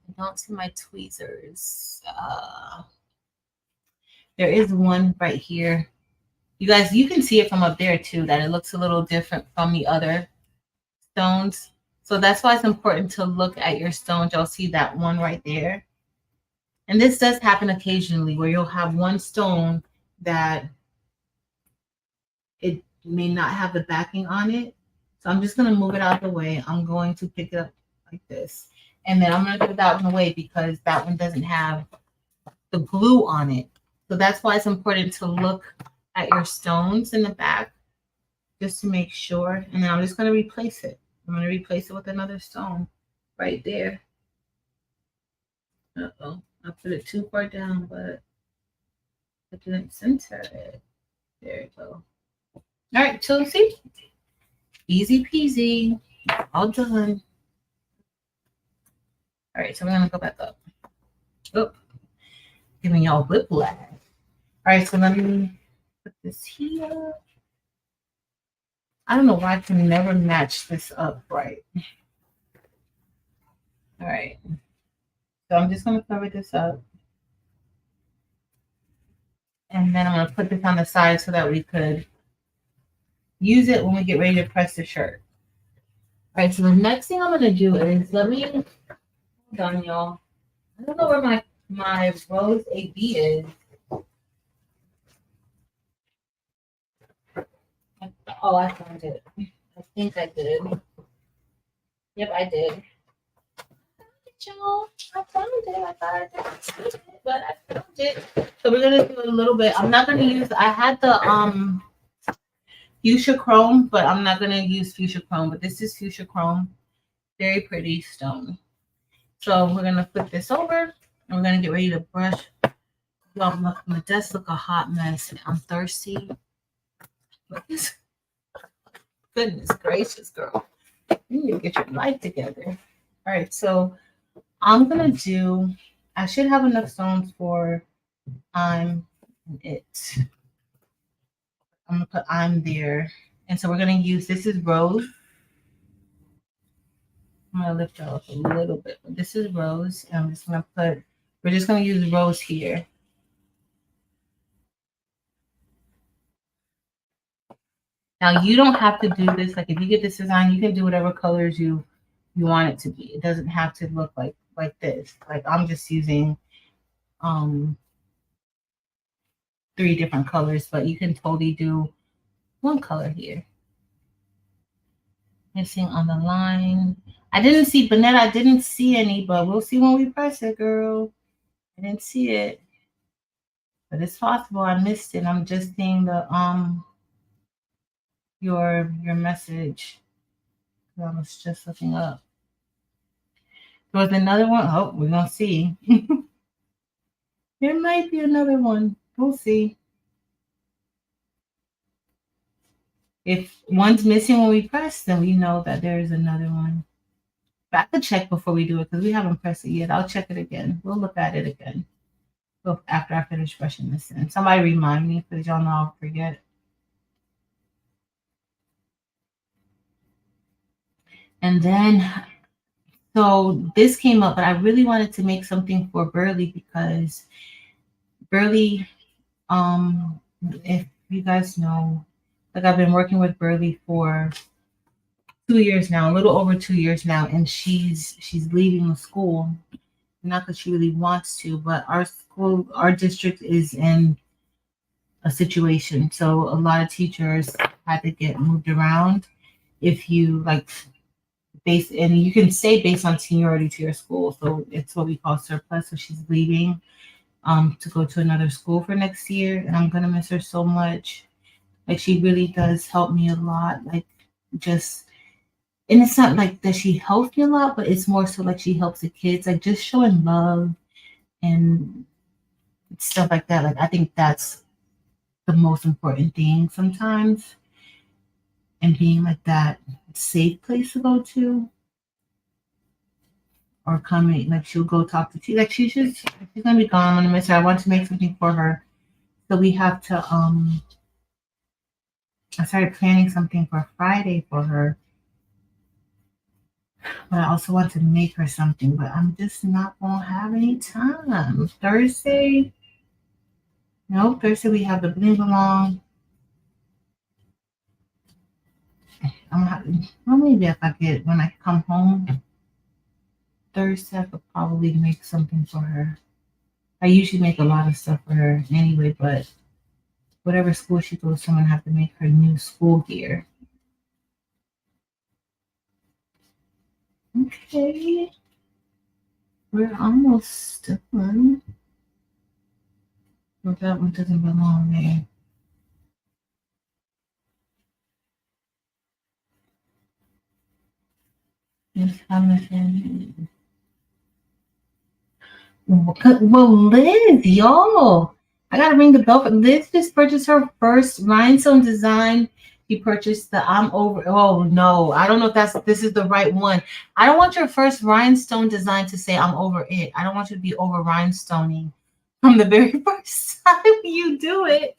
I don't see my tweezers. There is one right here. You guys, you can see it from up there too, that it looks a little different from the other stones. So that's why it's important to look at your stones. You'll see that one right there. And this does happen occasionally where you'll have one stone that it may not have the backing on it. So I'm just going to move it out of the way. I'm going to pick it up like this. And then I'm going to throw that one away because that one doesn't have the glue on it. So that's why it's important to look at your stones in the back just to make sure. And then I'm just going to replace it. I'm going to replace it with another stone right there. Uh-oh. I put it too far down, but I didn't center it. There you go. All right, Chelsea. Easy peasy. All done. All right, so we're going to go back up. Oh, giving y'all whiplash. All right, so let me put this here. I don't know why I can never match this up right. All right. So I'm just going to cover this up. And then I'm going to put this on the side so that we could use it when we get ready to press the shirt. All right, so the next thing I'm going to do is hold on, y'all. I don't know where my Rose AB is. Oh, I found it. I think I did. Yep, I did. I found it. I thought I didn't see it, but I found it. So we're gonna do a little bit. I'm not gonna use. I had the fuchsia chrome, but I'm not gonna use fuchsia chrome. But this is fuchsia chrome. Very pretty stone. So we're gonna flip this over, and we're gonna get ready to brush. Y'all, my desk look a hot mess. I'm thirsty. Goodness gracious, girl. You need to get your life together. All right, so I'm gonna do. I should have enough stones for it. I'm gonna put I'm there, and so we're gonna use. This is rose. I'm gonna lift it up a little bit. But this is rose, and I'm just gonna put. We're just gonna use rose here. Now you don't have to do this. Like if you get this design, you can do whatever colors you want it to be. It doesn't have to look like this. Like I'm just using 3 different colors, but you can totally do one color here. Missing on the line. I didn't see Bonetta. I didn't see any, but we'll see when we press it, girl. I didn't see it, but it's possible I missed it. I'm just seeing the your message. I was just looking up. There was another one. Oh, we're gonna see. There might be another one. We'll see. If one's missing when we press, then we know that there is another one. But I could check before we do it because we haven't pressed it yet. I'll check it again. We'll look at it again after I finish brushing this in. Somebody remind me because y'all know I'll forget. And then, so this came up, but I really wanted to make something for Burley because Burley, if you guys know, like I've been working with Burley for 2 years now, a little over 2 years now, and she's leaving the school. Not that she really wants to, but our school, our district is in a situation. So a lot of teachers had to get moved around. If you like base, and you can stay based on seniority to your school. So it's what we call surplus. So she's leaving to go to another school for next year, and I'm gonna miss her so much. Like she really does help me a lot. Like just, and it's not like that she helps me a lot, but it's more so like she helps the kids, like just showing love and stuff like that. Like I think that's the most important thing sometimes, and being like that safe place to go to, or coming, like she'll go talk to you. Like she's gonna be gone. I'm gonna miss her. I want to make something for her. So we have to I started planning something for Friday for her. But I also want to make her something, but I'm just not gonna have any time. Thursday, no, Thursday we have the bling along. I'm gonna have, well, maybe if I get, when I come home Thursday, I could probably make something for her. I usually make a lot of stuff for her anyway, but whatever school she goes to, I'm gonna have to make her new school gear. Okay, we're almost done. Well, that one doesn't belong there. Miss Hamilton. Well, Liz, y'all, I gotta ring the bell. Liz just purchased her first rhinestone design. She purchased the I'm over. Oh no, I don't know if this is the right one. I don't want your first rhinestone design to say I'm over it. I don't want you to be over rhinestoning from the very first time you do it.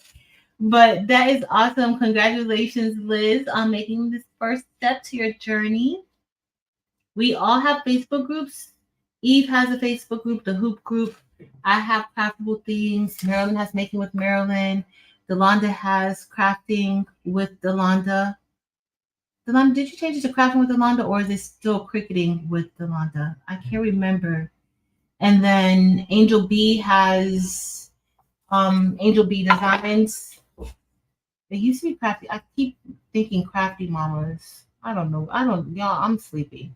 But that is awesome. Congratulations, Liz, on making this first step to your journey. We all have Facebook groups. Eve has a Facebook group, the Hoop group. I have craftable things. Marilyn has Making with Marilyn. Delonda has Crafting with Delonda. Delonda, did you change it to Crafting with Delonda, or is it still Cricketing with Delonda? I can't remember. And then Angel B has Angel B Designs. It used to be Crafty. I keep thinking Crafty Mamas. I don't know. Y'all, I'm sleepy.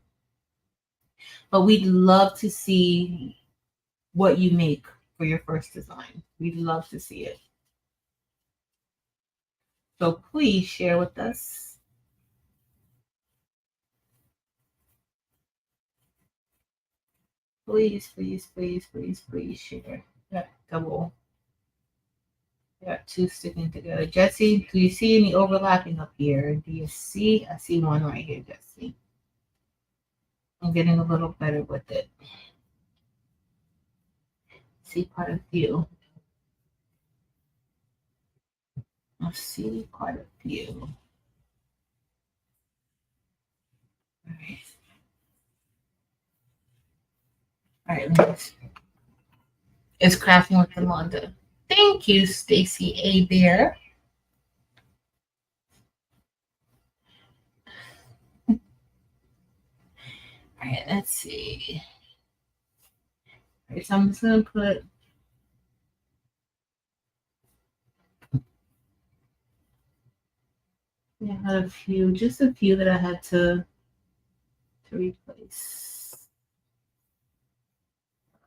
But we'd love to see what you make for your first design. We'd love to see it. So please share with us. Please, please, please, please, please share. That double. Got two sticking together. Jesse, do you see any overlapping up here? Do you see? I see one right here, Jesse. I'm getting a little better with it. See quite a few. I see quite a few. All right. All right, let's. It's Crafting with Yolanda. Thank you, Stacy A. Bear. All right, let's see. All right, so I'm just gonna put. I had a few, just a few that I had to replace.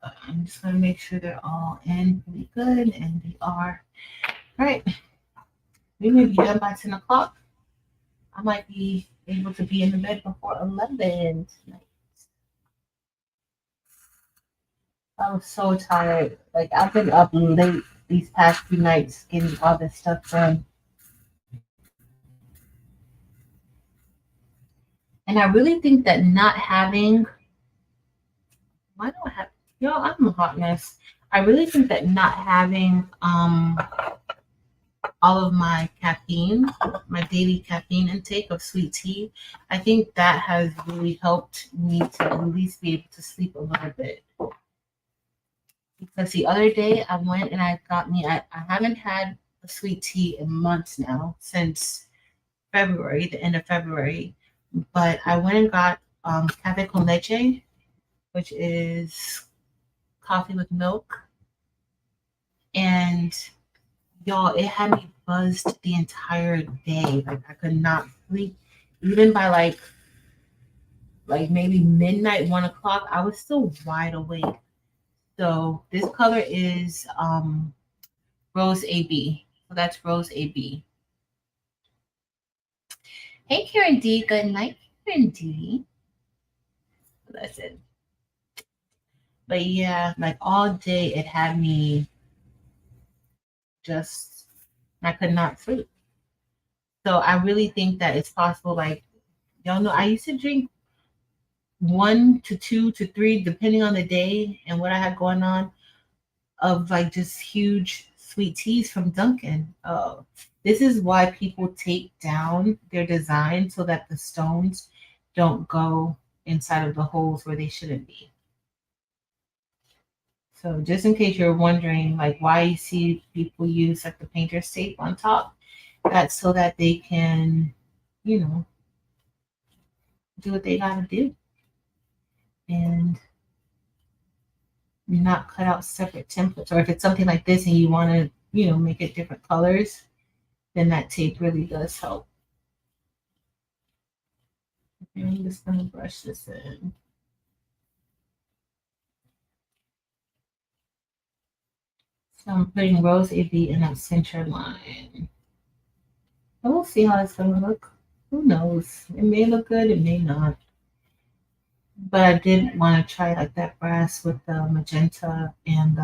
I'm just gonna make sure they're all in pretty good, and they are. All right, we may be done by 10 o'clock. I might be able to be in the bed before 11 tonight. I was so tired. Like I've been up late these past few nights getting all this stuff done. And I really think that not having, why do I have, I'm a hot mess. I really think that not having all of my caffeine, my daily caffeine intake of sweet tea, I think that has really helped me to at least be able to sleep a little bit. Because the other day I went and I haven't had a sweet tea in months now, since February, the end of February. But I went and got cafe con leche, which is coffee with milk, and y'all, it had me buzzed the entire day. Like I could not sleep, even by like maybe midnight, 1 o'clock. I was still wide awake. So this color is Rose AB. So that's Rose AB. Hey, Karen D. Good night, Karen D. That's it. But yeah, like all day it had me just, I could not sleep. So I really think that it's possible. Like, y'all know, I used to drink 1 to 2 to 3, depending on the day and what I had going on, of like just huge sweet teas from Dunkin'. This is why people take down their design so that the stones don't go inside of the holes where they shouldn't be. So just in case you're wondering like why you see people use like the painter's tape on top, that's so that they can, you know, do what they gotta do and not cut out separate templates. Or if it's something like this and you want to, make it different colors, then that tape really does help. Okay, I'm just gonna brush this in. So I'm putting Rose AB in that center line. And we'll see how it's gonna look. Who knows? It may look good, it may not. But I did want to try like that brass with the magenta and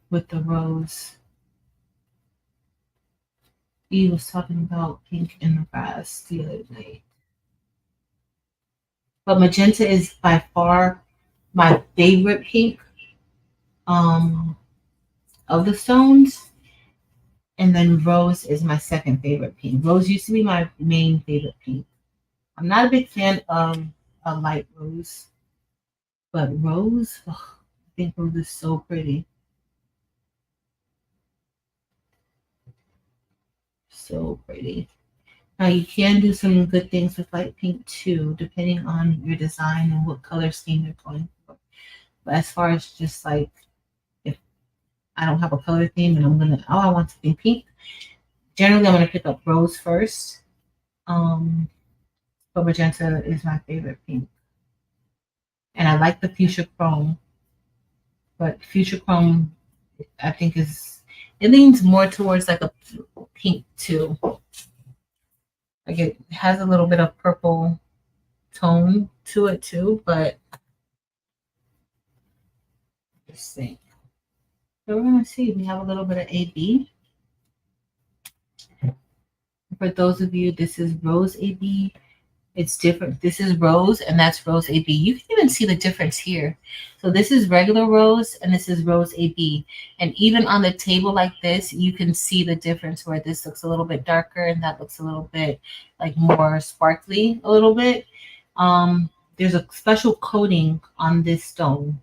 with the rose. He was talking about pink in the brass the other night. But magenta is by far my favorite pink um, of the stones. And then rose is my second favorite pink. Rose used to be my main favorite pink. I'm not a big fan of a light rose, but rose, oh, I think rose is so pretty. So pretty. Now you can do some good things with light pink too, depending on your design and what color scheme you're going for. But as far as just like if I don't have a color theme and I want something pink, generally I'm gonna pick up rose first. Um, but magenta is my favorite pink. And I like the fuchsia chrome, but fuchsia chrome I think it leans more towards like a pink too. Like it has a little bit of purple tone to it too, but let's think. So we're gonna see. We have a little bit of AB. For those of you, this is Rose AB. It's different. This is Rose and that's Rose AB. You can even see the difference here. So this is regular Rose and this is Rose AB. And even on the table like this, you can see the difference where this looks a little bit darker and that looks a little bit like more sparkly a little bit. There's a special coating on this stone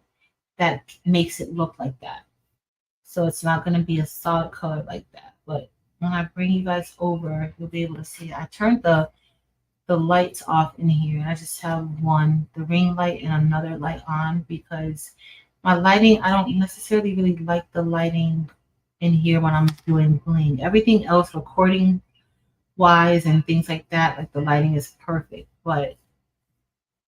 that makes it look like that. So it's not going to be a solid color like that. But when I bring you guys over, you'll be able to see. I turned the lights off in here. I just have the ring light and another light on because my lighting, I don't necessarily really like the lighting in here when I'm doing bling. Everything else, recording wise and things like that, like the lighting is perfect. But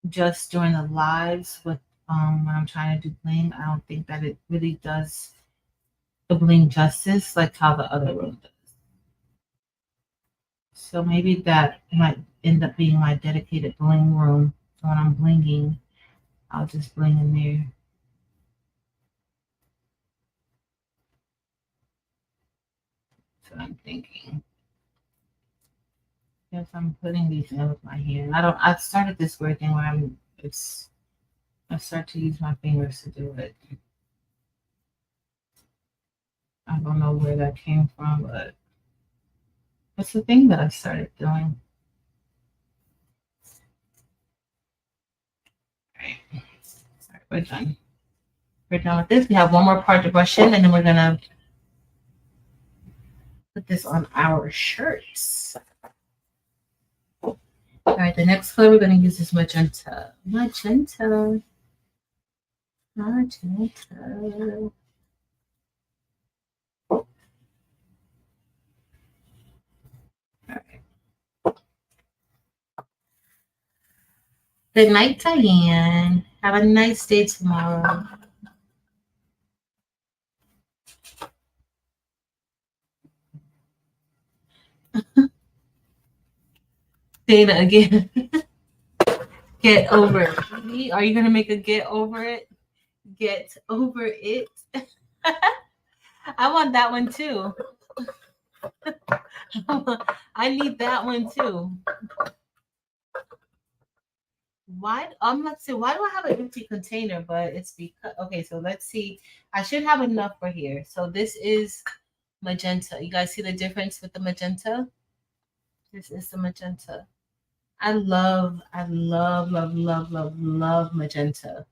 just during the lives with when I'm trying to do bling, I don't think that it really does the bling justice like how the other room does. So maybe that might end up being my dedicated bling room. So when I'm blinging, I'll just bling in there. That's what I'm thinking. Yes, I'm putting these in with my hand. I started this weird thing where I start to use my fingers to do it. I don't know where that came from, but it's the thing that I started doing. All right, we're done. We're done with this. We have one more part to brush in, and then we're gonna put this on our shirts. All right, the next color we're going to use is magenta. Magenta. Magenta. All right. Good night, Diane. Have a nice day tomorrow. Say it again. Get over it. Are you going to make a get over it? Get over it. I want that one too. I need that one too. Why? Let's see. Why do I have an empty container? But it's because okay. So let's see. I should have enough for here. So this is magenta. You guys see the difference with the magenta? This is the magenta. I love, love, love magenta.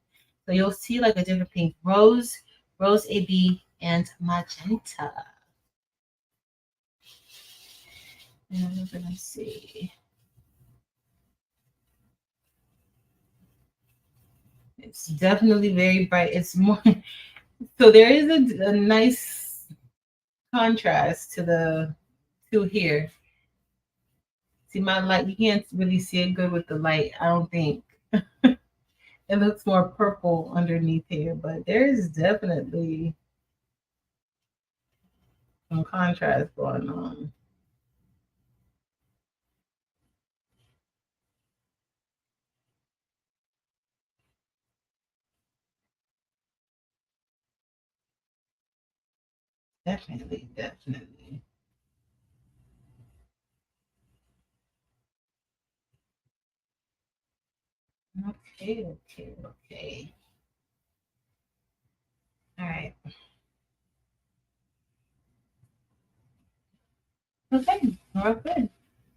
So you'll see like a different pink rose, rose AB, and magenta. And we're gonna see. It's definitely very bright. It's more so there is a nice contrast to the two here. See my light, you can't really see it good with the light, I don't think. It looks more purple underneath here, but there is definitely some contrast going on. Definitely, definitely. Okay, okay, okay. All right. Okay, we're good.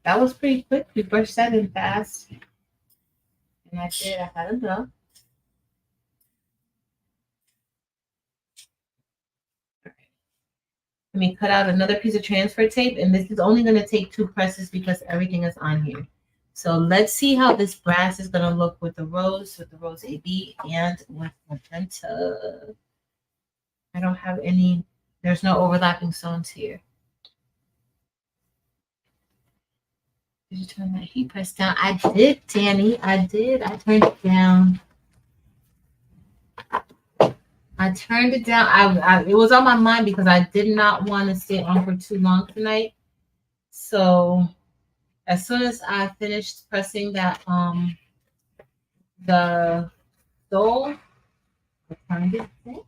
That was pretty quick. We brushed that in fast. And I did, I had enough. Let me cut out another piece of transfer tape, and this is only going to take 2 presses because everything is on here. So let's see how this brass is going to look with the rose AB, and with magenta. I don't have any, there's no overlapping stones here. Did you turn that heat press down? I did, Danny. I did. I turned it down. I turned it down. It was on my mind because I did not want to stay on for too long tonight. So as soon as I finished pressing that the sole, I turned it down.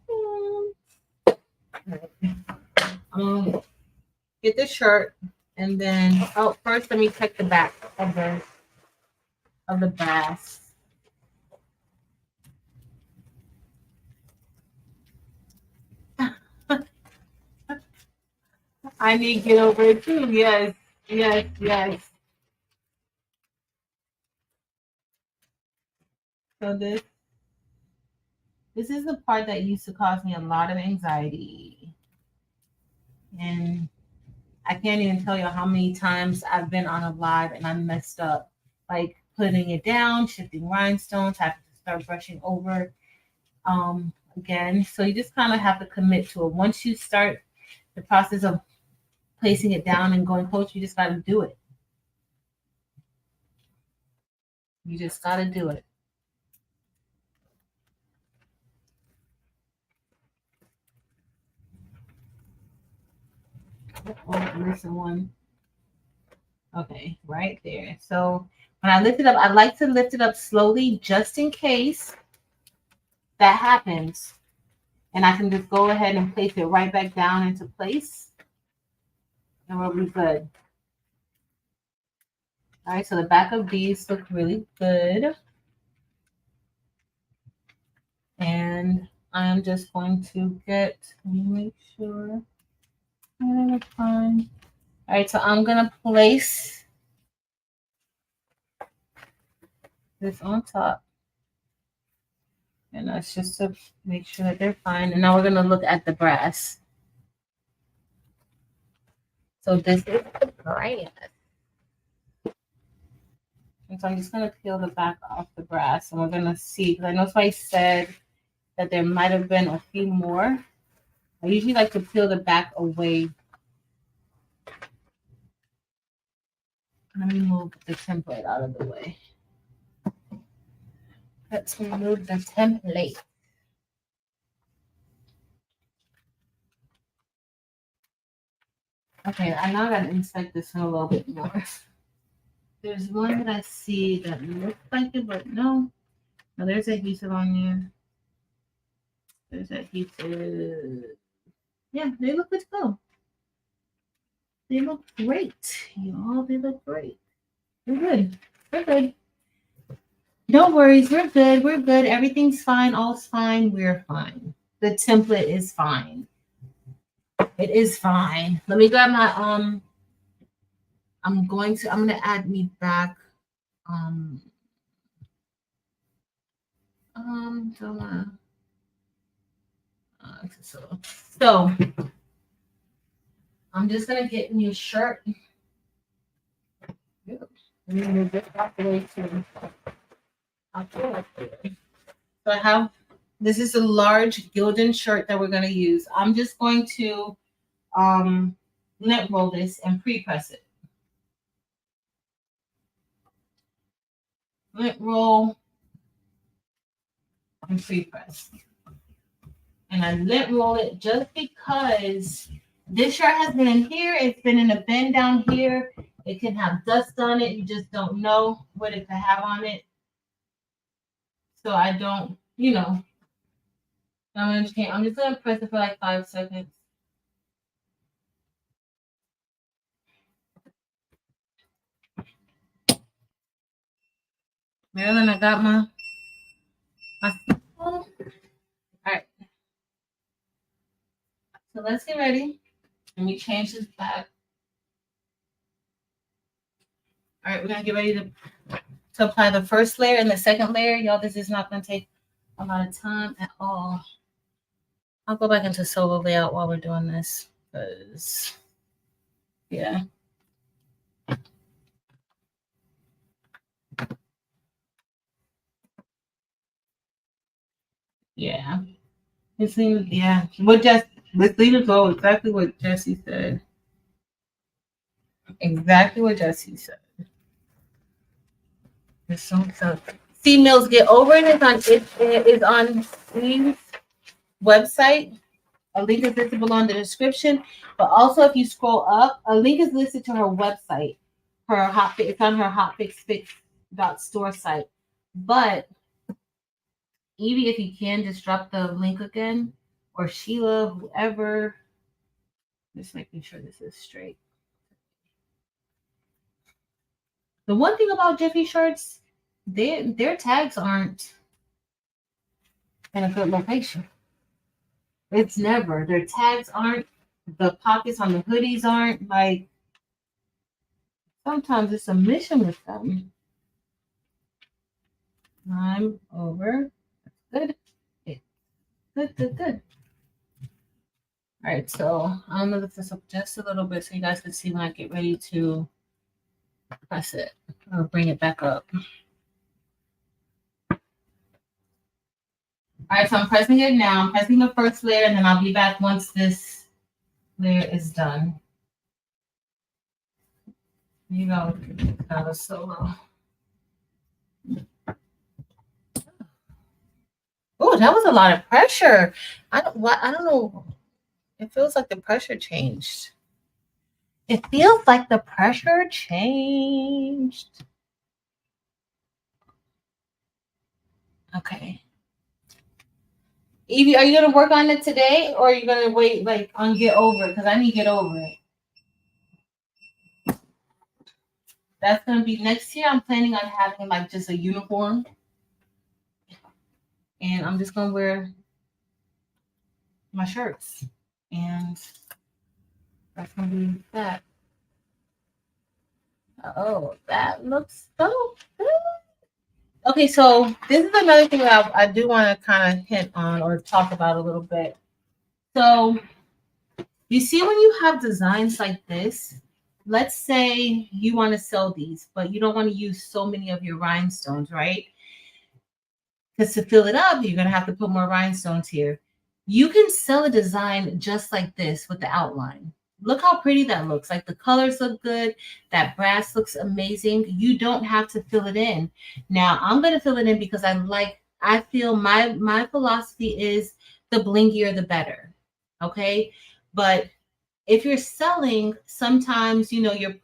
I'm gonna get the shirt and then first let me check the back of the brass. I need to get over it too. Yes, yes, yes. So this is the part that used to cause me a lot of anxiety. And I can't even tell you how many times I've been on a live and I messed up. Like putting it down, shifting rhinestones, having to start brushing over again. So you just kind of have to commit to it. Once you start the process of placing it down and going close, you just got to do it. You just got to do it. Oh, missing one. Okay, right there. So when I lift it up, I like to lift it up slowly just in case that happens. And I can just go ahead and place it right back down into place. And we'll be good. All right, so the back of these look really good. And I'm just going to let me make sure. That's fine. All right, so I'm going to place this on top. And that's just to make sure that they're fine. And now we're going to look at the brass. So this is the brass. And so I'm just gonna peel the back off the brass, and we're gonna see, because I know somebody said that there might have been a few more. I usually like to peel the back away. Let me move the template out of the way. Let's remove the template. Okay, I now gotta inspect this one a little bit more. There's one that I see that looks like it, but no. No, there's adhesive on there. There's adhesive. Yeah, they look good to go. They look great, y'all. They look great. We're good. We're good. No worries. We're good. We're good. Everything's fine. All's fine. We're fine. The template is fine. It is fine. Let me grab my I'm gonna add me back. Um don't wanna so I'm just gonna get me a shirt. Let me move this out the way too. So I have, this is a large Gildan shirt that we're gonna use. I'm just going to lint roll this and pre-press it. Lint roll and pre-press. And I lint roll it just because this shirt has been in here. It's been in a bin down here. It can have dust on it. You just don't know what it could have on it. So I don't, I'm just gonna press it for like 5 seconds. Marilyn, I got my all right. So let's get ready. Let me change this back. All right, we're gonna get ready to apply the first layer and the second layer. Y'all, this is not gonna take a lot of time at all. I'll go back into solo layout while we're doing this, because yeah. Yeah. It seems, yeah. Let's leave it go. Exactly what Jesse said. Exactly what Jesse said. It's so See, Mills, get over it. It is on Steve's website. A link is listed below in the description. But also, if you scroll up, a link is listed to her website. It's on her hotfix.store site. But Evie, if you can, just drop the link again, or Sheila, whoever. Just making sure this is straight. The one thing about Jiffy shirts, their tags aren't in a good location. It's never. Their tags aren't. The pockets on the hoodies aren't. Like, sometimes it's a mission with them. I'm over. Good. Good. All right, so I'm gonna lift this up just a little bit so you guys can see when I get ready to press it or bring it back up. All right, so I'm pressing it now. I'm pressing the first layer, and then I'll be back once this layer is done. You know, that was solo. Oh, that was a lot of pressure. I don't know. It feels like the pressure changed. It feels like the pressure changed. Okay. Evie, are you gonna work on it today, or are you gonna wait like on get over it? Because I need to get over it. That's gonna be next year. I'm planning on having like just a uniform, and I'm just gonna wear my shirts, and that's gonna be that. Oh, that looks so good. Okay, so this is another thing that I do want to kind of hint on or talk about a little bit. So You see, when you have designs like this, let's say you want to sell these, but you don't want to use so many of your rhinestones, right? Because to fill it up, you're going to have to put more rhinestones here. You can sell a design just like this with the outline. Look how pretty that looks. Like the colors look good. That brass looks amazing. You don't have to fill it in. Now, I'm going to fill it in because I feel my philosophy is the blingier, the better. Okay. But if you're selling, sometimes, the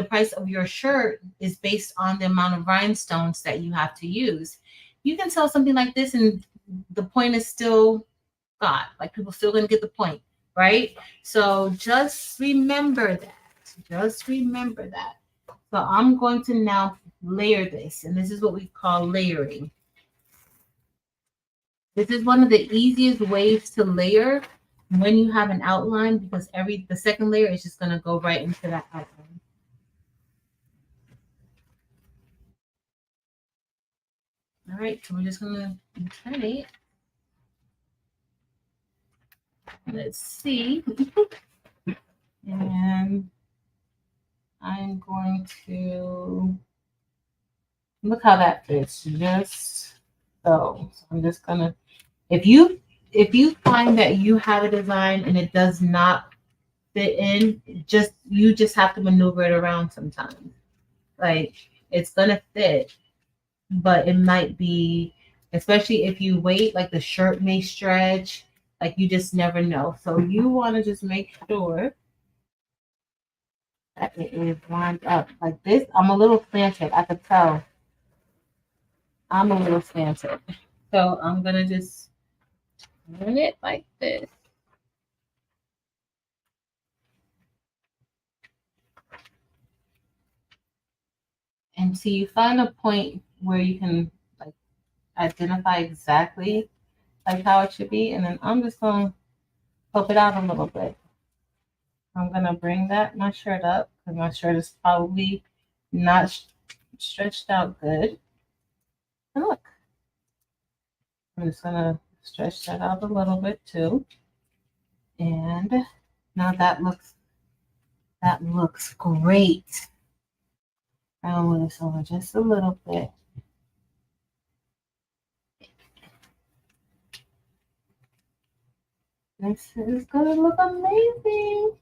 price of your shirt is based on the amount of rhinestones that you have to use. You can sell something like this and the point is still got, like people still gonna get the point, right? So just remember that. Just remember that. So I'm going to now layer this, and this is what we call layering. This is one of the easiest ways to layer when you have an outline, because the second layer is just gonna go right into that outline. All right, so we're just gonna alternate. Let's see. And I'm going to look how that fits. Just so. So I'm just gonna, if you find that you have a design and it does not fit in, you just have to maneuver it around sometimes. Like it's gonna fit, but it might be, especially if you wait, like the shirt may stretch, like you just never know. So you want to just make sure that it is lined up like this. I'm a little slanted. I could tell I'm a little slanted. So I'm gonna just turn it like this. Until you find a point where you can like identify exactly like how it should be. And then I'm just gonna help it out a little bit. I'm gonna bring my shirt up because my shirt is probably not stretched out good. And look, I'm just gonna stretch that out a little bit too. And now that looks great. I'll move this over just a little bit. This is gonna look amazing.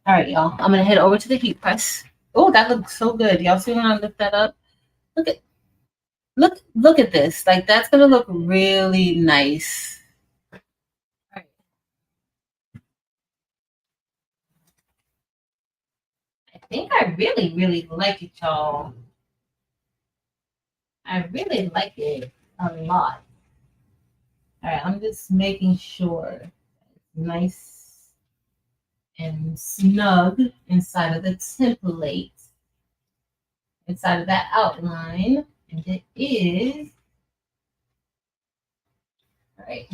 All right, y'all. I'm gonna head over to the heat press. Oh, that looks so good. Y'all see when I lift that up? Look at this. Like that's gonna look really nice. All right. I think I really, really like it, y'all. I really like it a lot. All right, I'm just making sure it's nice and snug inside of the template, inside of that outline, and it is. All right.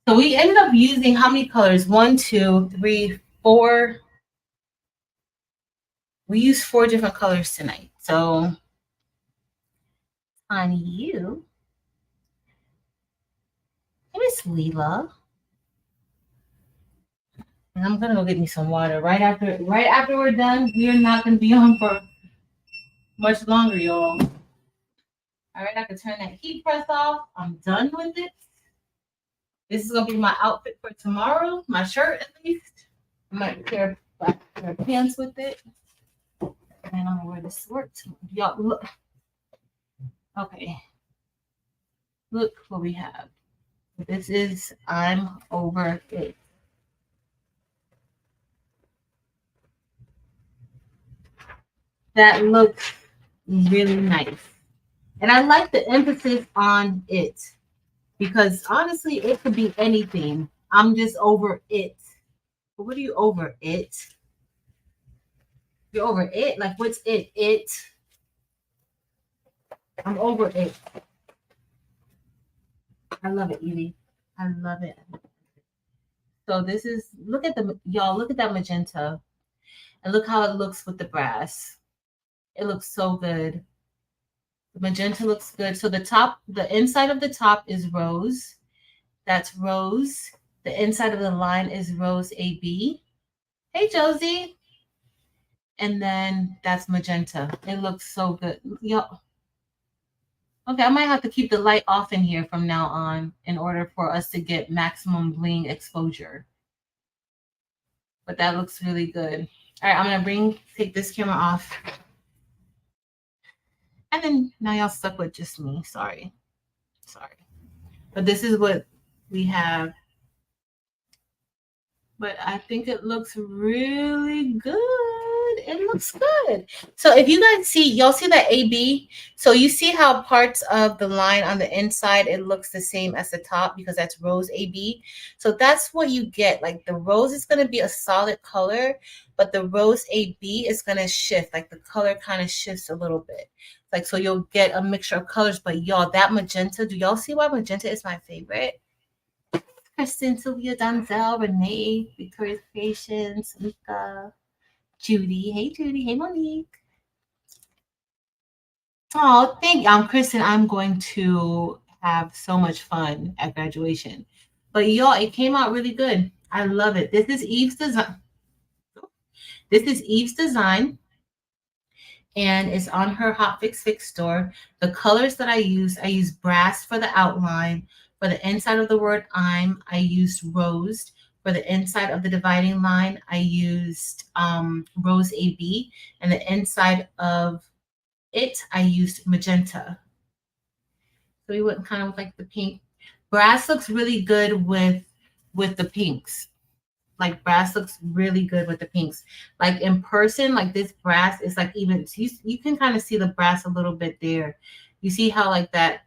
So we ended up using how many colors? 1, 2, 3, 4. We used 4 different colors tonight. So on you, Miss Leela. And I'm gonna go get me some water right after we're done. We are not gonna be on for much longer, y'all. All right, I can turn that heat press off. I'm done with it. This is gonna be my outfit for tomorrow. My shirt, at least. I might pair of pants with it, and I'm gonna wear this to work. Y'all look. Okay, look what we have. This is I'm over it. That looks really nice. And I like the emphasis on it because honestly, it could be anything. I'm just over it. But what are you over it? You're over it? Like, what's it? It. I'm over it. I love it, Evie. I love it. So this is, y'all, look at that magenta. And look how it looks with the brass. It looks so good. The magenta looks good. So the top, the inside of the top is rose. That's rose. The inside of the line is rose AB. Hey, Josie. And then that's magenta. It looks so good. Yo. Okay, I might have to keep the light off in here from now on in order for us to get maximum bling exposure. But that looks really good. All right, I'm gonna take this camera off. And then now y'all stuck with just me. Sorry. But this is what we have. But I think it looks really good. It looks good. So if you guys see, y'all see that AB? So you see how parts of the line on the inside, it looks the same as the top because that's rose AB. So that's what you get. Like the rose is going to be a solid color, but the rose AB is going to shift. Like the color kind of shifts a little bit. Like, so you'll get a mixture of colors, but y'all, that magenta, do y'all see why magenta is my favorite? Kristen, Sylvia, Donzel, Renee, Victoria's Creations, Mika, Judy. Hey, Judy. Hey, Monique. Oh, thank you. Kristen, I'm going to have so much fun at graduation. But y'all, it came out really good. I love it. This is Eve's design. This is Eve's design. And it's on her Hotfix Fix store. The colors that I use brass for the outline. For the inside of the word I used rose. For the inside of the dividing line, I used rose AB. And the inside of it, I used magenta. So we went kind of like the pink. Brass looks really good with the pinks. Like brass looks really good with the pinks. Like in person, like this brass is like even you can kind of see the brass a little bit there. You see how like that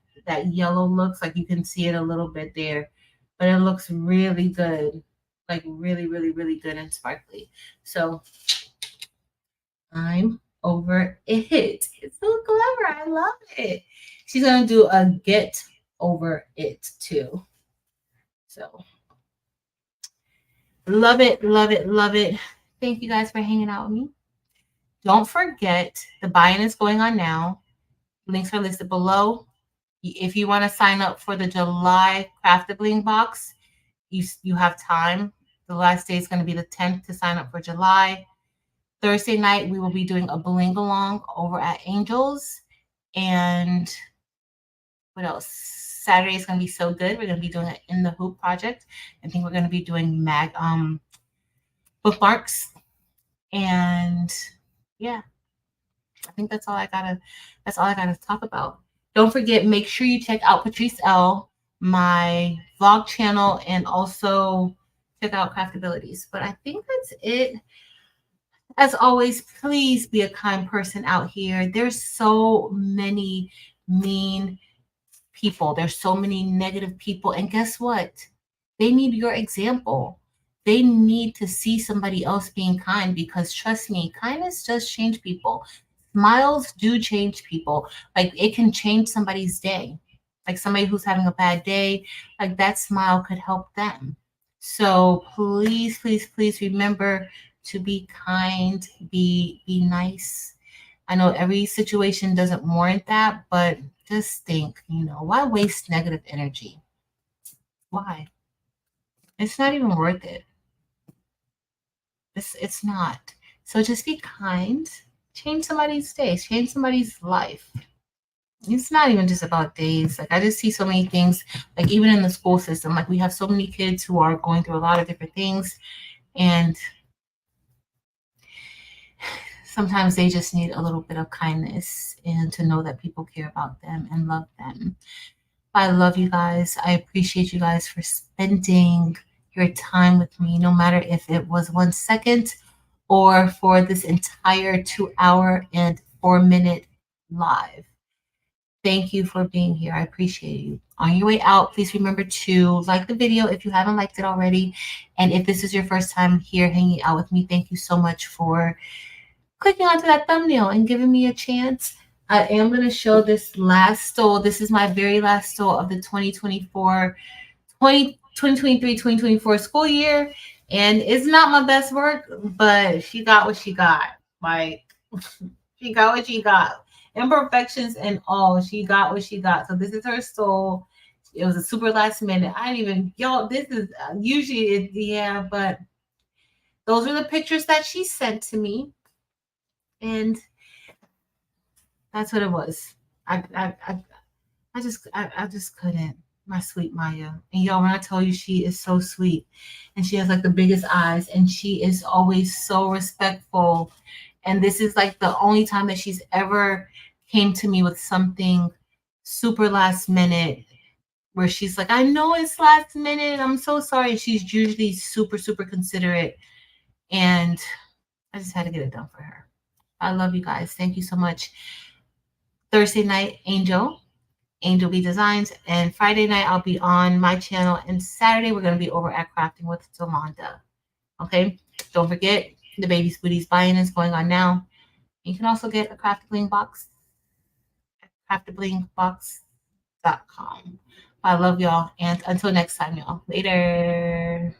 yellow looks, like you can see it a little bit there, but it looks really good, like really, really, really good and sparkly. So I'm over it. It's so clever. I love it. She's gonna do a get over it too. So love it, love it, love it. Thank you guys for hanging out with me. Don't forget, the buy-in is going on now. Links are listed below. If you want to sign up for the July Crafted Bling box, you have time. The last day is going to be the 10th to sign up for July. Thursday night, we will be doing a bling along over at Angels. And what else? Saturday is going to be so good. We're going to be doing it in the Hoop project. I think we're going to be doing bookmarks. And yeah, I think that's all I gotta talk about. Don't forget, make sure you check out Patrice L, my vlog channel, and also check out Craftabilities. But I think that's it. As always, please be a kind person out here. There's so many mean people. There's so many negative people. And guess what? They need your example. They need to see somebody else being kind because trust me, kindness does change people. Smiles do change people. Like it can change somebody's day. Like somebody who's having a bad day, like that smile could help them. So please, please, please remember to be kind, be nice. I know every situation doesn't warrant that, but just think, why waste negative energy? Why? It's not even worth it. It's not. So just be kind. Change somebody's day. Change somebody's life. It's not even just about days. Like I just see so many things, like even in the school system, like we have so many kids who are going through a lot of different things. And sometimes they just need a little bit of kindness and to know that people care about them and love them. I love you guys. I appreciate you guys for spending your time with me, no matter if it was 1 second or for this entire 2-hour and 4-minute live. Thank you for being here. I appreciate you. On your way out, please remember to like the video if you haven't liked it already. And if this is your first time here hanging out with me, thank you so much for clicking onto that thumbnail and giving me a chance. I am going to show this last stole. This is my very last stole of the 2023-2024 school year. And it's not my best work, but she got what she got. Like, she got what she got. imperfections and all. She got what she got. So this is her stole. It was a super last minute. I didn't even, y'all, this is usually, yeah, but those are the pictures that she sent to me. And that's what it was. I just couldn't. My sweet Maya. And y'all, when I tell you she is so sweet and she has like the biggest eyes and she is always so respectful. And this is like the only time that she's ever came to me with something super last minute where she's like, I know it's last minute. I'm so sorry. She's usually super, super considerate. And I just had to get it done for her. I love you guys. Thank you so much. Thursday night, Angel B Designs, and Friday night I'll be on my channel, and Saturday we're going to be over at Crafting with Delonda. Okay, don't forget the Baby's Booties buy-in is going on now. You can also get a Crafty Bling box at craftyblingbox.com. I love y'all, and until next time, y'all. Later.